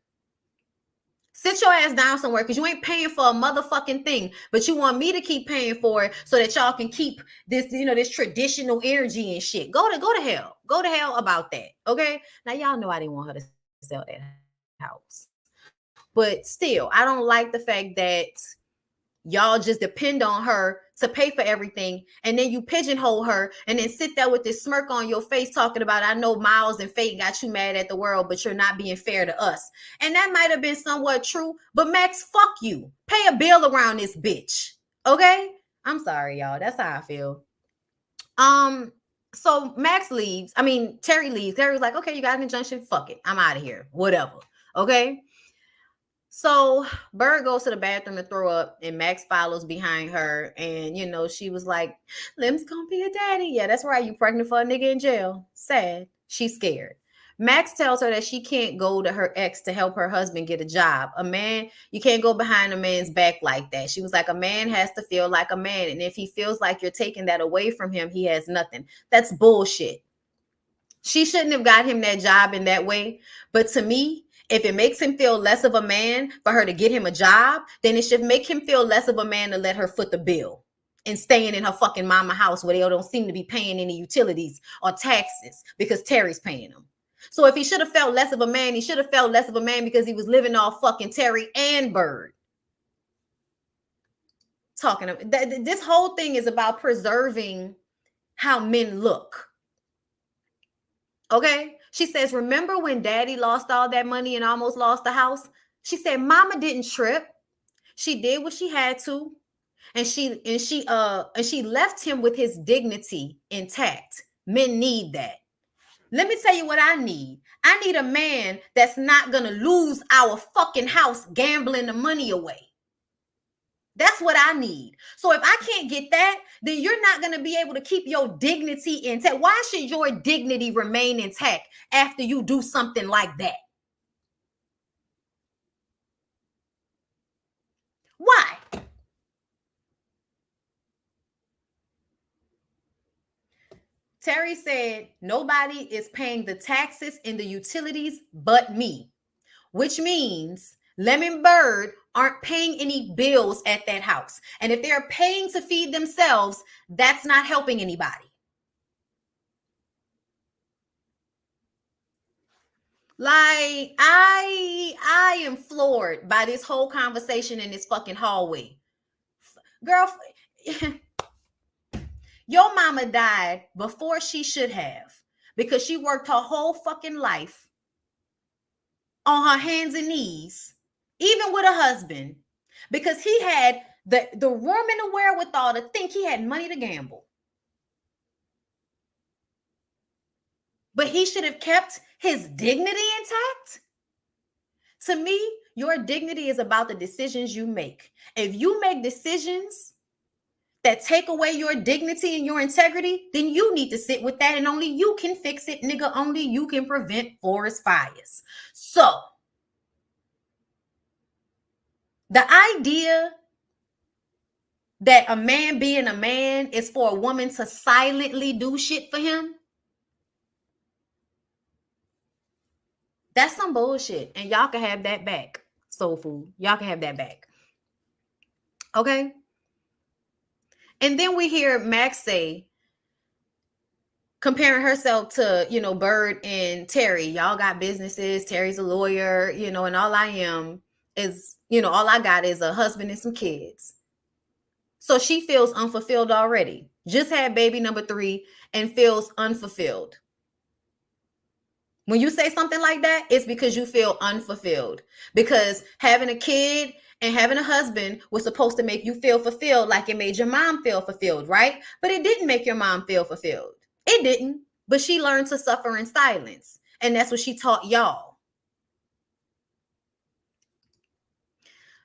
Sit your ass down somewhere, because you ain't paying for a motherfucking thing, but you want me to keep paying for it so that y'all can keep this, this traditional energy and shit. Go to hell. Go to hell about that. Okay. Now, y'all know I didn't want her to sell that house, but still, I don't like the fact that y'all just depend on her to pay for everything, and then you pigeonhole her and then sit there with this smirk on your face talking about, I know Miles and Fate got you mad at the world, but you're not being fair to us. And that might have been somewhat true, but Max, fuck you. Pay a bill around this bitch. Okay? I'm sorry, y'all. That's how I feel. So Max leaves. I mean, Terry leaves. Terry was like, okay, you got an injunction. Fuck it. I'm out of here. Whatever. Okay? So Bird goes to the bathroom to throw up, and Max follows behind her. And, she was like, Lim's gonna be a daddy. Yeah, that's right. You pregnant for a nigga in jail. Sad. She's scared. Max tells her that she can't go to her ex to help her husband get a job. A man, you can't go behind a man's back like that. She was like, a man has to feel like a man. And if he feels like you're taking that away from him, he has nothing. That's bullshit. She shouldn't have got him that job in that way. But to me, if it makes him feel less of a man for her to get him a job, then it should make him feel less of a man to let her foot the bill and staying in her fucking mama house where they don't seem to be paying any utilities or taxes because Terry's paying them. So if he should have felt less of a man, he should have felt less of a man because he was living off fucking Terry and Bird. This whole thing is about preserving how men look. Okay? She says, remember when daddy lost all that money and almost lost the house? She said, mama didn't trip. She did what she had to. And she left him with his dignity intact. Men need that. Let me tell you what I need. I need a man that's not going to lose our fucking house gambling the money away. That's what I need. So if I can't get that, then you're not going to be able to keep your dignity intact. Why should your dignity remain intact after you do something like that? Why? Terry said, nobody is paying the taxes and the utilities but me, which means Lemon Bird aren't paying any bills at that house. And if they're paying to feed themselves, that's not helping anybody. Like, I am floored by this whole conversation in this fucking hallway. Girl, your mama died before she should have, because she worked her whole fucking life on her hands and knees, even with a husband, because he had the room and the wherewithal to think he had money to gamble. But he should have kept his dignity intact. To me, your dignity is about the decisions you make. If you make decisions that take away your dignity and your integrity, then you need to sit with that, and only you can fix it, nigga. Only you can prevent forest fires. So, the idea that a man being a man is for a woman to silently do shit for him, that's some bullshit. And y'all can have that back, soul food. Y'all can have that back. Okay? And then we hear Max say, comparing herself to, Bird and Terry. Y'all got businesses. Terry's a lawyer, and all I am is, all I got is a husband and some kids. So she feels unfulfilled already. Just had baby number 3 and feels unfulfilled. When you say something like that, it's because you feel unfulfilled. Because having a kid and having a husband was supposed to make you feel fulfilled, like it made your mom feel fulfilled, right? But it didn't make your mom feel fulfilled. It didn't. But she learned to suffer in silence. And that's what she taught y'all.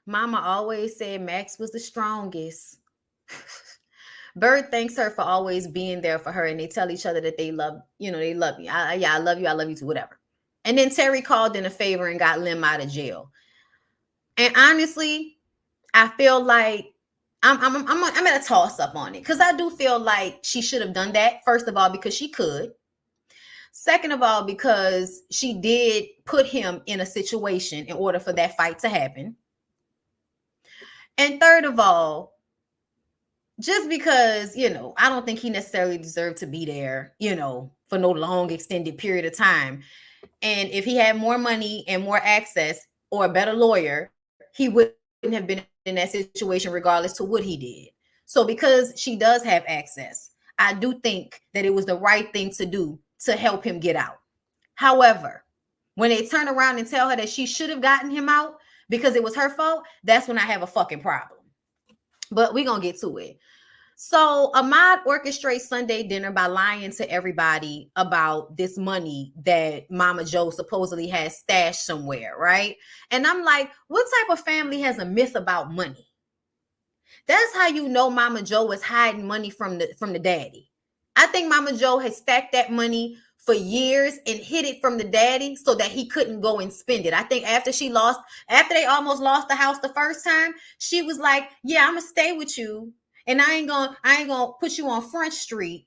Mama always said Max was the strongest. Bird thanks her for always being there for her, and they tell each other that they love, they love you. I love you. I love you too, whatever. And then Terry called in a favor and got Lim out of jail. And honestly, I feel like I'm at a toss up on it, because I do feel like she should have done that. First of all, because she could. Second of all, because she did put him in a situation in order for that fight to happen. And third of all, just because, I don't think he necessarily deserved to be there, for no long extended period of time. And if he had more money and more access or a better lawyer, he wouldn't have been in that situation regardless to what he did. So because she does have access, I do think that it was the right thing to do to help him get out. However, when they turn around and tell her that she should have gotten him out because it was her fault, that's when I have a fucking problem. But we're going to get to it. So Ahmad orchestrates Sunday dinner by lying to everybody about this money that Mama Joe supposedly has stashed somewhere, right? And I'm like, what type of family has a myth about money? That's how you know Mama Joe is hiding money from the daddy. I think Mama Joe has stacked that money for years and hid it from the daddy so that he couldn't go and spend it. I think after they almost lost the house the first time, she was like, yeah, I'm gonna stay with you. And I ain't gonna put you on Front Street,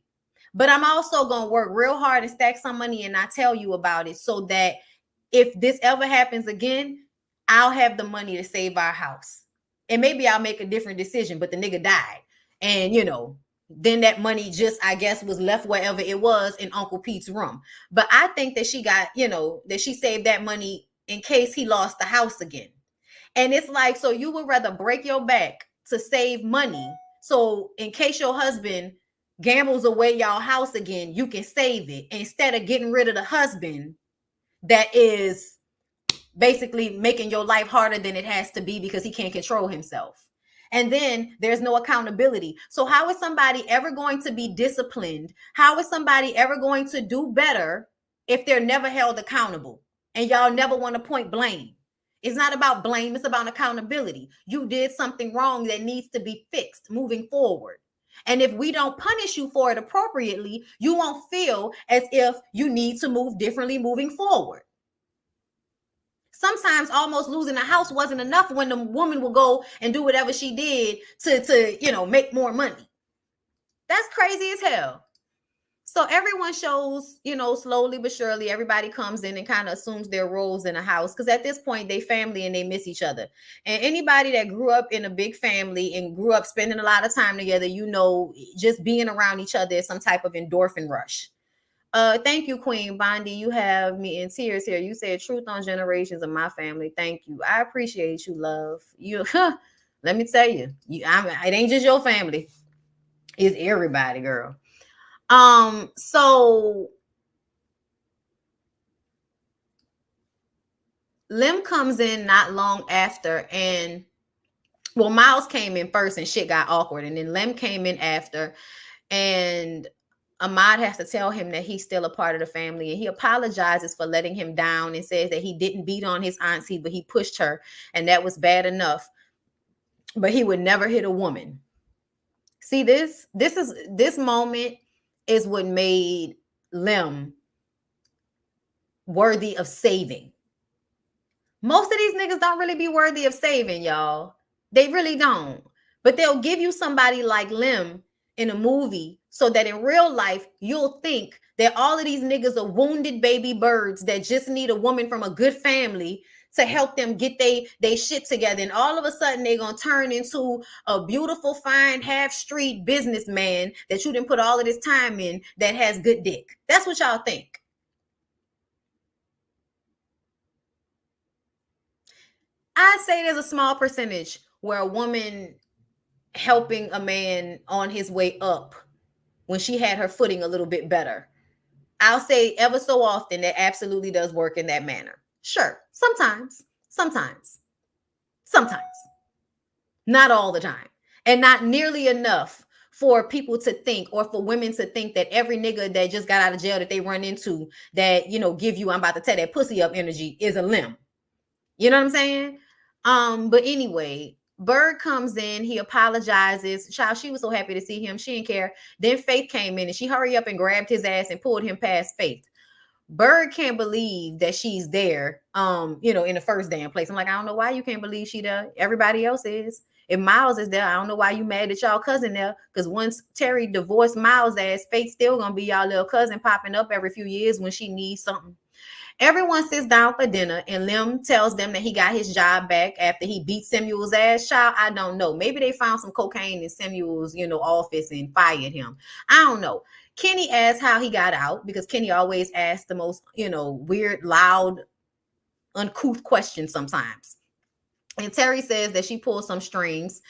but I'm also gonna work real hard and stack some money and not tell you about it, so that if this ever happens again, I'll have the money to save our house. And maybe I'll make a different decision, but the nigga died. And then that money just, I guess, was left wherever it was in Uncle Pete's room. But I think that she got, that she saved that money in case he lost the house again. And it's like, so you would rather break your back to save money, so in case your husband gambles away y'all house again, you can save it, instead of getting rid of the husband that is basically making your life harder than it has to be because he can't control himself. And then there's no accountability. So how is somebody ever going to be disciplined? How is somebody ever going to do better if they're never held accountable? And y'all never want to point blame. It's not about blame. It's about accountability. You did something wrong that needs to be fixed moving forward. And if we don't punish you for it appropriately, you won't feel as if you need to move differently moving forward. Sometimes almost losing a house wasn't enough when the woman will go and do whatever she did to make more money. That's crazy as hell. So everyone shows, slowly but surely, everybody comes in and kind of assumes their roles in a house because at this point they family and they miss each other. And anybody that grew up in a big family and grew up spending a lot of time together, just being around each other is some type of endorphin rush. Thank you, Queen Bondi. You have me in tears here. You said truth on generations of my family. Thank you. I appreciate you, love. You let me tell you, it ain't just your family, it's everybody, girl. So Lim comes in not long after, and well, Miles came in first and shit got awkward, and then Lim came in after, and Ahmad has to tell him that he's still a part of the family, and he apologizes for letting him down and says that he didn't beat on his auntie, but he pushed her, and that was bad enough. But he would never hit a woman. See, this moment is what made Lim worthy of saving. Most of these niggas don't really be worthy of saving, y'all. They really don't. But they'll give you somebody like Lim in a movie so that in real life, you'll think that all of these niggas are wounded baby birds that just need a woman from a good family to help them get they shit together. And all of a sudden, they're going to turn into a beautiful, fine, half-street businessman that you didn't put all of this time in that has good dick. That's what y'all think. I'd say there's a small percentage where a woman helping a man on his way up when she had her footing a little bit better. I'll say ever so often that absolutely does work in that manner. Sure, sometimes, not all the time, and not nearly enough for people to think or for women to think that every nigga that just got out of jail that they run into that, give you, I'm about to tear that pussy up energy is a Lim. You know what I'm saying? But anyway, Bird comes in, he apologizes. Child, she was so happy to see him, she didn't care. Then Faith came in and she hurried up and grabbed his ass and pulled him past Faith. Bird can't believe that she's there, in the first damn place. I'm like, I don't know why you can't believe she there. Everybody else is. If Miles is there, I don't know why you mad at y'all cousin there. Because once Terry divorced Miles' ass, Faith still gonna be y'all little cousin popping up every few years when she needs something. Everyone sits down for dinner, and Lim tells them that he got his job back after he beat Samuel's ass. Child, I don't know. Maybe they found some cocaine in Samuel's, office and fired him. I don't know. Kenny asks how he got out because Kenny always asks the most, weird, loud, uncouth questions sometimes. And Terry says that she pulled some strings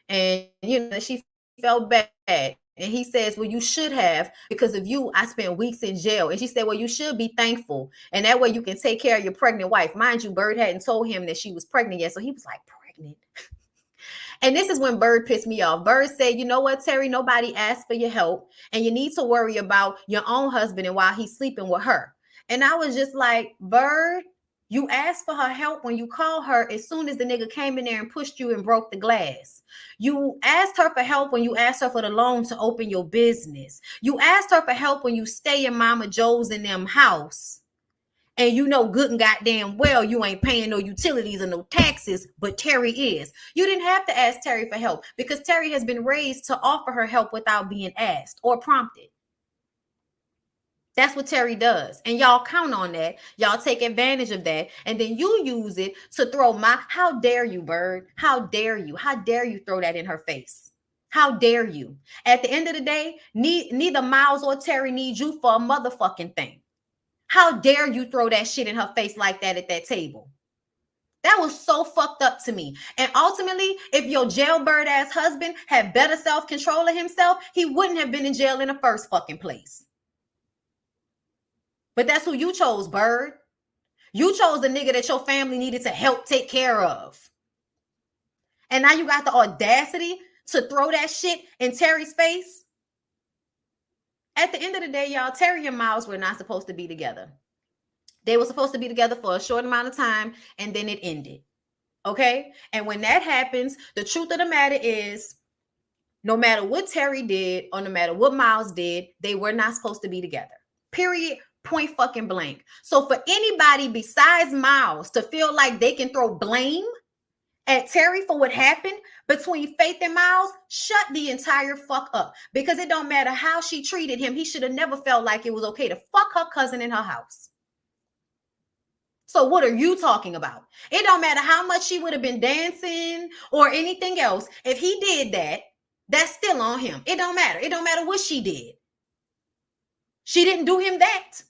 and, that she felt bad. And he says, well, you should have, because of you, I spent weeks in jail. And she said, well, you should be thankful. And that way you can take care of your pregnant wife. Mind you, Bird hadn't told him that she was pregnant yet. So he was like, pregnant? And this is when Bird pissed me off. Bird said, you know what, Terry, nobody asked for your help. And you need to worry about your own husband and while he's sleeping with her. And I was just like, Bird, you asked for her help when you called her as soon as the nigga came in there and pushed you and broke the glass. You asked her for help when you asked her for the loan to open your business. You asked her for help when you stay in Mama Joe's in them house. And you know good and goddamn well you ain't paying no utilities or no taxes, but Terry is. You didn't have to ask Terry for help because Terry has been raised to offer her help without being asked or prompted. That's what Terry does. And y'all count on that. Y'all take advantage of that. And then you use it to throw how dare you, Bird? How dare you? How dare you throw that in her face? How dare you? At the end of the day, neither Miles or Terry need you for a motherfucking thing. How dare you throw that shit in her face like that at that table? That was so fucked up to me. And ultimately, if your jailbird ass husband had better self-control of himself, he wouldn't have been in jail in the first fucking place. But that's who you chose, Bird. You chose the nigga that your family needed to help take care of. And now you got the audacity to throw that shit in Terry's face. At the end of the day, y'all, Terry and Miles were not supposed to be together. They were supposed to be together for a short amount of time, and then it ended. Okay? And when that happens, the truth of the matter is, no matter what Terry did or no matter what Miles did, they were not supposed to be together. Period. Point fucking blank. So for anybody besides Miles to feel like they can throw blame at Terry for what happened, between Faith and Miles, shut the entire fuck up. Because it don't matter how she treated him. He should have never felt like it was okay to fuck her cousin in her house. So what are you talking about? It don't matter how much she would have been dancing or anything else. If he did that, that's still on him. It don't matter. It don't matter what she did. She didn't do him that.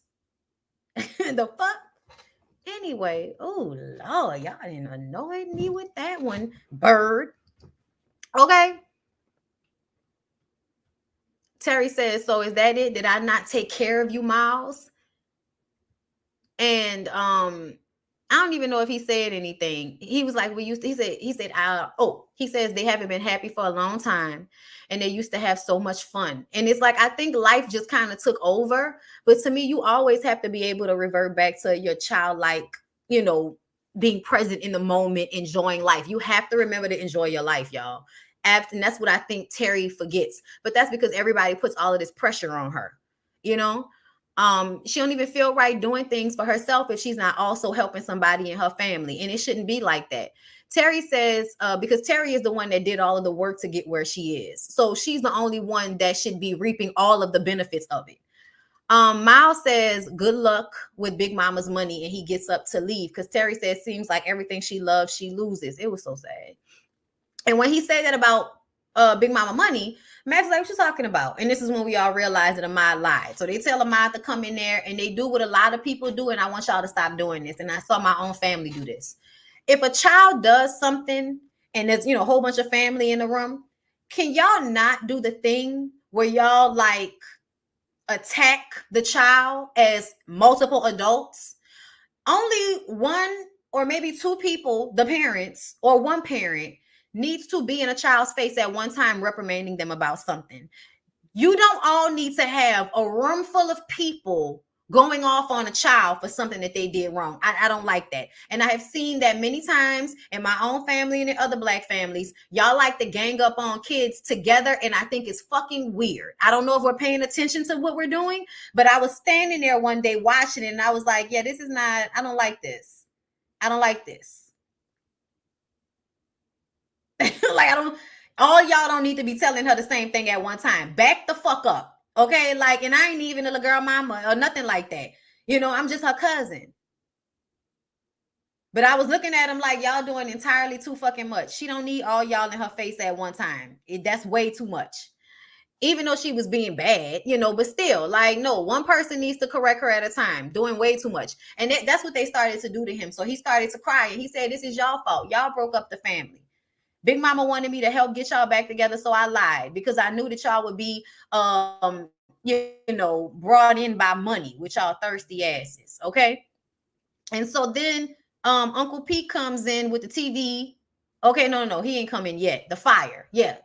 The fuck? Anyway, oh Lord, y'all didn't annoy me with that one, bird. Okay. Terry says, so is that it? Did I not take care of you, Miles? And I don't even know if he said anything. He was like, he said, he says they haven't been happy for a long time and they used to have so much fun. And it's like, I think life just kind of took over. But to me, you always have to be able to revert back to your childlike, being present in the moment, enjoying life. You have to remember to enjoy your life, y'all. And that's what I think Terry forgets. But that's because everybody puts all of this pressure on her, she don't even feel right doing things for herself if she's not also helping somebody in her family. And it shouldn't be like that. Terry says, because Terry is the one that did all of the work to get where she is. So she's the only one that should be reaping all of the benefits of it. Miles says, good luck with Big Mama's money. And he gets up to leave because Terry says, seems like everything she loves, she loses. It was so sad. And when he said that about Big Mama money, Matt's like, what you talking about? And this is when we all realize that Ahmad lied. So they tell Ahmad to come in there and they do what a lot of people do. And I want y'all to stop doing this. And I saw my own family do this. If a child does something and there's, a whole bunch of family in the room, can y'all not do the thing where y'all like attack the child as multiple adults? Only one or maybe two people, the parents or one parent, needs to be in a child's face at one time reprimanding them about something. You don't all need to have a room full of people going off on a child for something that they did wrong. I don't like that. And I have seen that many times in my own family and in other Black families. Y'all like to gang up on kids together, and I think it's fucking weird. I don't know if we're paying attention to what we're doing, but I was standing there one day watching it, and I was like, yeah, this is not, I don't like this. I don't like this. Like, all y'all don't need to be telling her the same thing at one time. Back the fuck up. Okay. Like, and I ain't even a little girl mama or nothing like that. I'm just her cousin. But I was looking at him like, y'all doing entirely too fucking much. She don't need all y'all in her face at one time. That's way too much. Even though she was being bad, but still, like, no, one person needs to correct her at a time, doing way too much. And that's what they started to do to him. So he started to cry and he said, this is y'all fault. Y'all broke up the family. Big Mama wanted me to help get y'all back together, so I lied because I knew that y'all would be, brought in by money with y'all thirsty asses, okay? And so then Uncle Pete comes in with the TV. Okay, no, he ain't coming yet. The fire, yeah.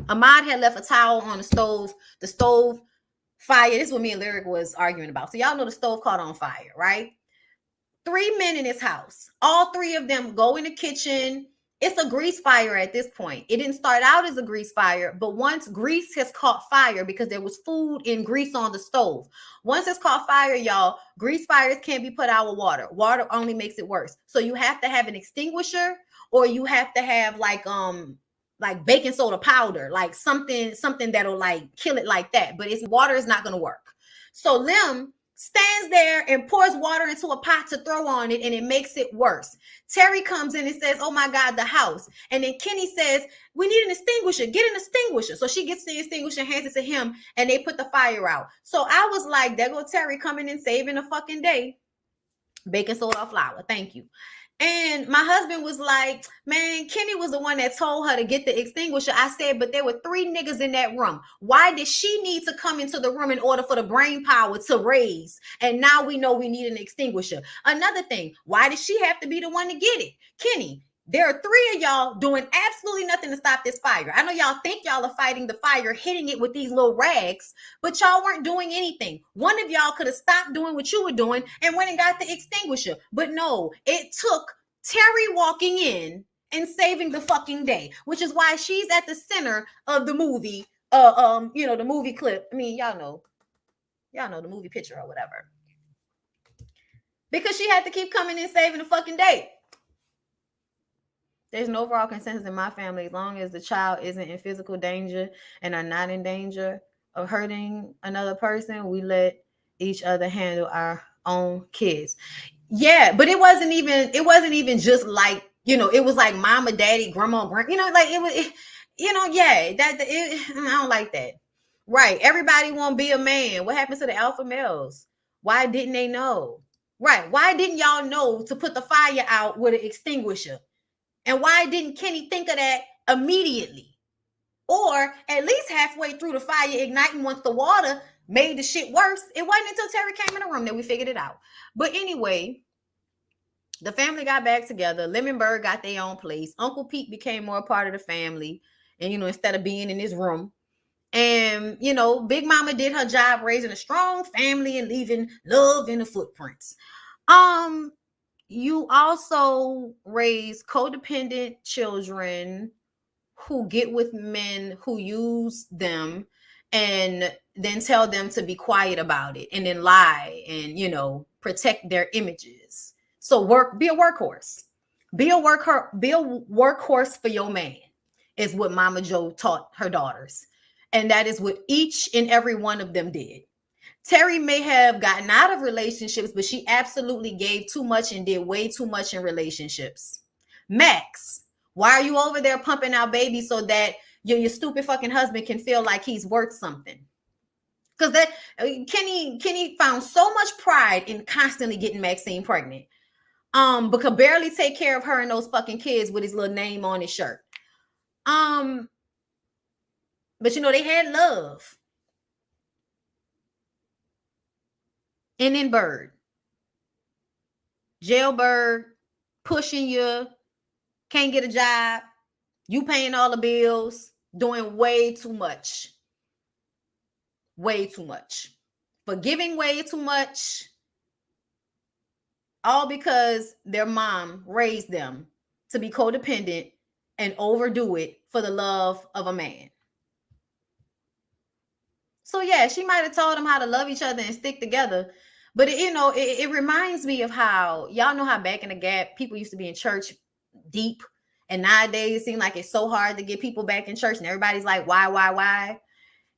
Ahmad had left a towel on the stove. The stove fire, this is what me and Lyric was arguing about. So y'all know the stove caught on fire, right? 3 men in his house. All three of them go in the kitchen. It's a grease fire at this point. It didn't start out as a grease fire, but once grease has caught fire because there was food and grease on the stove. Once it's caught fire, y'all, grease fires can't be put out with water. Water only makes it worse. So you have to have an extinguisher or you have to have like baking soda powder, like something that'll like kill it like that. But water is not going to work. So Lim stands there and pours water into a pot to throw on it, and it makes it worse. Terry comes in and says, oh my God, the house. And then Kenny says, we need an extinguisher. Get an extinguisher. So she gets the extinguisher, hands it to him, and they put the fire out. So I was like, there go Terry coming and saving the fucking day. Baking soda or flour. Thank you. And my husband was like, man, Kenny was the one that told her to get the extinguisher. I said, but there were 3 niggas in that room. Why did she need to come into the room in order for the brain power to raise? And now we know we need an extinguisher. Another thing, why did she have to be the one to get it? Kenny, there are 3 of y'all doing absolutely nothing to stop this fire. I know y'all think y'all are fighting the fire, hitting it with these little rags, but y'all weren't doing anything. One of y'all could have stopped doing what you were doing and went and got the extinguisher. But no, it took Terry walking in and saving the fucking day, which is why she's at the center of the movie. The movie clip. I mean, y'all know the movie picture or whatever. Because she had to keep coming in saving the fucking day. There's an overall consensus in my family, as long as the child isn't in physical danger and are not in danger of hurting another person, we let each other handle our own kids. Yeah, but it wasn't even just like, it was like mama, daddy, grandma, like yeah, I don't like that. Right. Everybody won't be a man. What happens to the alpha males? Why didn't they know? Right. Why didn't y'all know to put the fire out with an extinguisher? And why didn't Kenny think of that immediately? Or at least halfway through the fire igniting, once the water made the shit worse. It wasn't until Terry came in the room that we figured it out. But anyway, the family got back together. Lemonberg got their own place. Uncle Pete became more a part of the family. And, instead of being in his room. And, Big Mama did her job raising a strong family and leaving love in the footprints. You also raise codependent children who get with men who use them and then tell them to be quiet about it and then lie and, protect their images. So be a workhorse. Be a workhorse for your man is what Mama Joe taught her daughters. And that is what each and every one of them did. Terry may have gotten out of relationships, but she absolutely gave too much and did way too much in relationships. Max, why are you over there pumping out babies so that your stupid fucking husband can feel like he's worth something? Because that Kenny found so much pride in constantly getting Maxine pregnant. But could barely take care of her and those fucking kids with his little name on his shirt. But they had love. And then Bird. Jailbird, pushing you, can't get a job, you paying all the bills, doing way too much. Way too much. Forgiving way too much. All because their mom raised them to be codependent and overdo it for the love of a man. So yeah, she might have told them how to love each other and stick together. But it reminds me of how, y'all know how back in the gap, people used to be in church deep. And nowadays it seems like it's so hard to get people back in church. And everybody's like, why?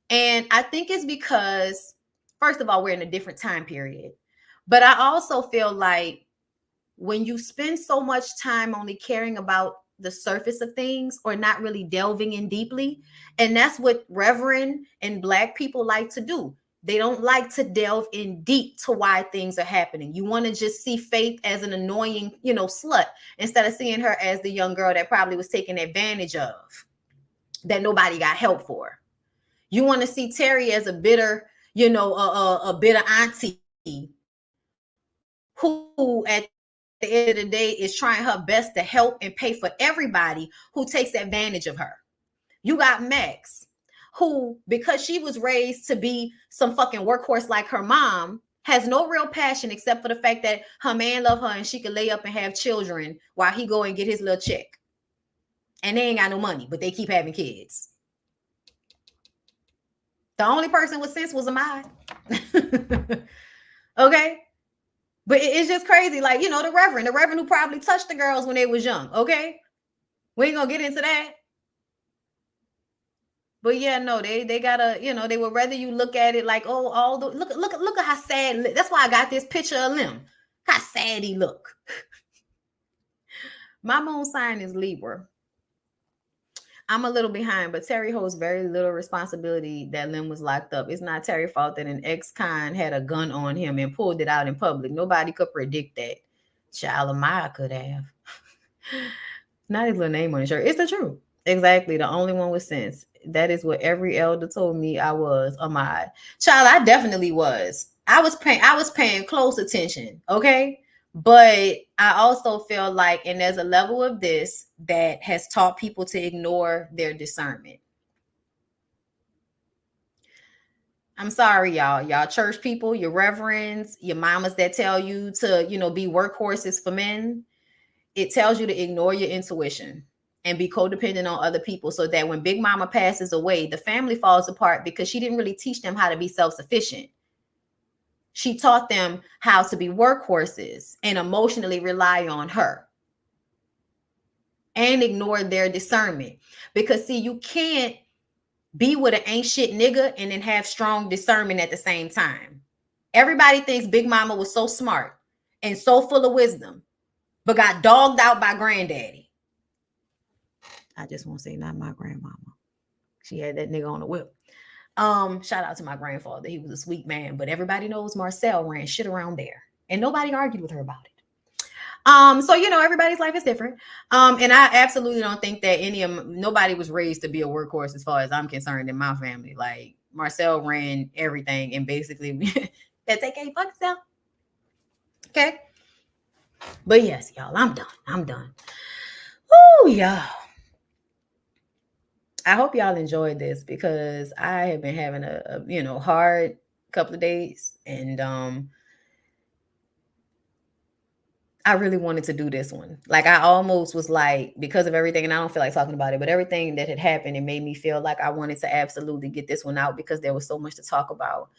And I think it's because, first of all, we're in a different time period. But I also feel like when you spend so much time only caring about the surface of things or not really delving in deeply, and that's what Reverend and Black people like to do. They don't like to delve in deep to why things are happening. You want to just see Faith as an annoying, slut, instead of seeing her as the young girl that probably was taken advantage of, that nobody got help for. You want to see Terry as a bitter, a bitter auntie who at the end of the day is trying her best to help and pay for everybody who takes advantage of her. You got Max, who, because she was raised to be some fucking workhorse like her mom, has no real passion except for the fact that her man love her and she could lay up and have children while he go and get his little check. And they ain't got no money, but they keep having kids. The only person with sense was Amari. Okay? But it's just crazy. Like, the Reverend who probably touched the girls when they was young. Okay? We ain't gonna get into that. But yeah, no, they gotta, they would rather you look at it like, oh, all the look at how sad. That's why I got this picture of Lim. How sad he look. My moon sign is Libra. I'm a little behind, but Terry holds very little responsibility that Lim was locked up. It's not Terry's fault that an ex-con had a gun on him and pulled it out in public. Nobody could predict that. Child of Maya could have. Not his little name on his shirt. It's the truth. Exactly. The only one with sense. That is what every elder told me I was, Ahmad. Child, I definitely was. I was paying close attention. Okay. But I also feel like, and there's a level of this that has taught people to ignore their discernment. I'm sorry, y'all. Y'all church people, your reverends, your mamas that tell you to, be workhorses for men. It tells you to ignore your intuition and be codependent on other people, so that when Big Mama passes away, the family falls apart because she didn't really teach them how to be self-sufficient. She taught them how to be workhorses and emotionally rely on her. and ignore their discernment. Because see, you can't be with an ain't shit nigga and then have strong discernment at the same time. Everybody thinks Big Mama was so smart and so full of wisdom, but got dogged out by granddaddy. I just won't say not my grandmama. She had that nigga on the whip. Shout out to my grandfather. He was a sweet man, but everybody knows Marcel ran shit around there. And nobody argued with her about it. So everybody's life is different. And I absolutely don't think that nobody was raised to be a workhorse as far as I'm concerned in my family. Like Marcel ran everything and basically that they can't fuck itself. Okay. But yes, y'all, I'm done. Oh, y'all. I hope y'all enjoyed this because I have been having a hard couple of days, and I really wanted to do this one. Like I almost was like, because of everything, and I don't feel like talking about it, but everything that had happened, it made me feel like I wanted to absolutely get this one out because there was so much to talk about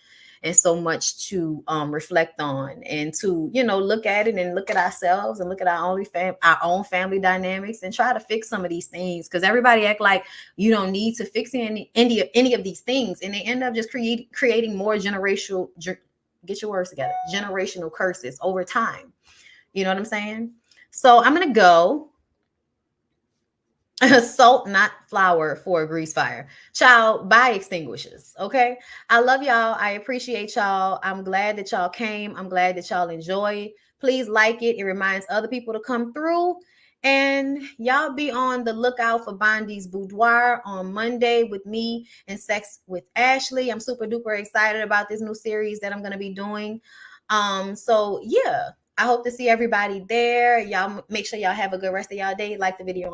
and so much to reflect on and to, look at it and look at ourselves and look at our own family dynamics and try to fix some of these things. Because everybody act like you don't need to fix any of these things. And they end up just creating more get your words together, generational curses over time. You know what I'm saying? So I'm going to go salt, not flour for a grease fire. Child, buy extinguishers. Okay. I love y'all. I appreciate y'all. I'm glad that y'all came. I'm glad that y'all enjoy. Please like it. It reminds other people to come through. And y'all be on the lookout for Bondy's Boudoir on Monday with me and Sex with Ashley. I'm super duper excited about this new series that I'm going to be doing. So yeah, I hope to see everybody there. Y'all make sure y'all have a good rest of y'all day. Like the video.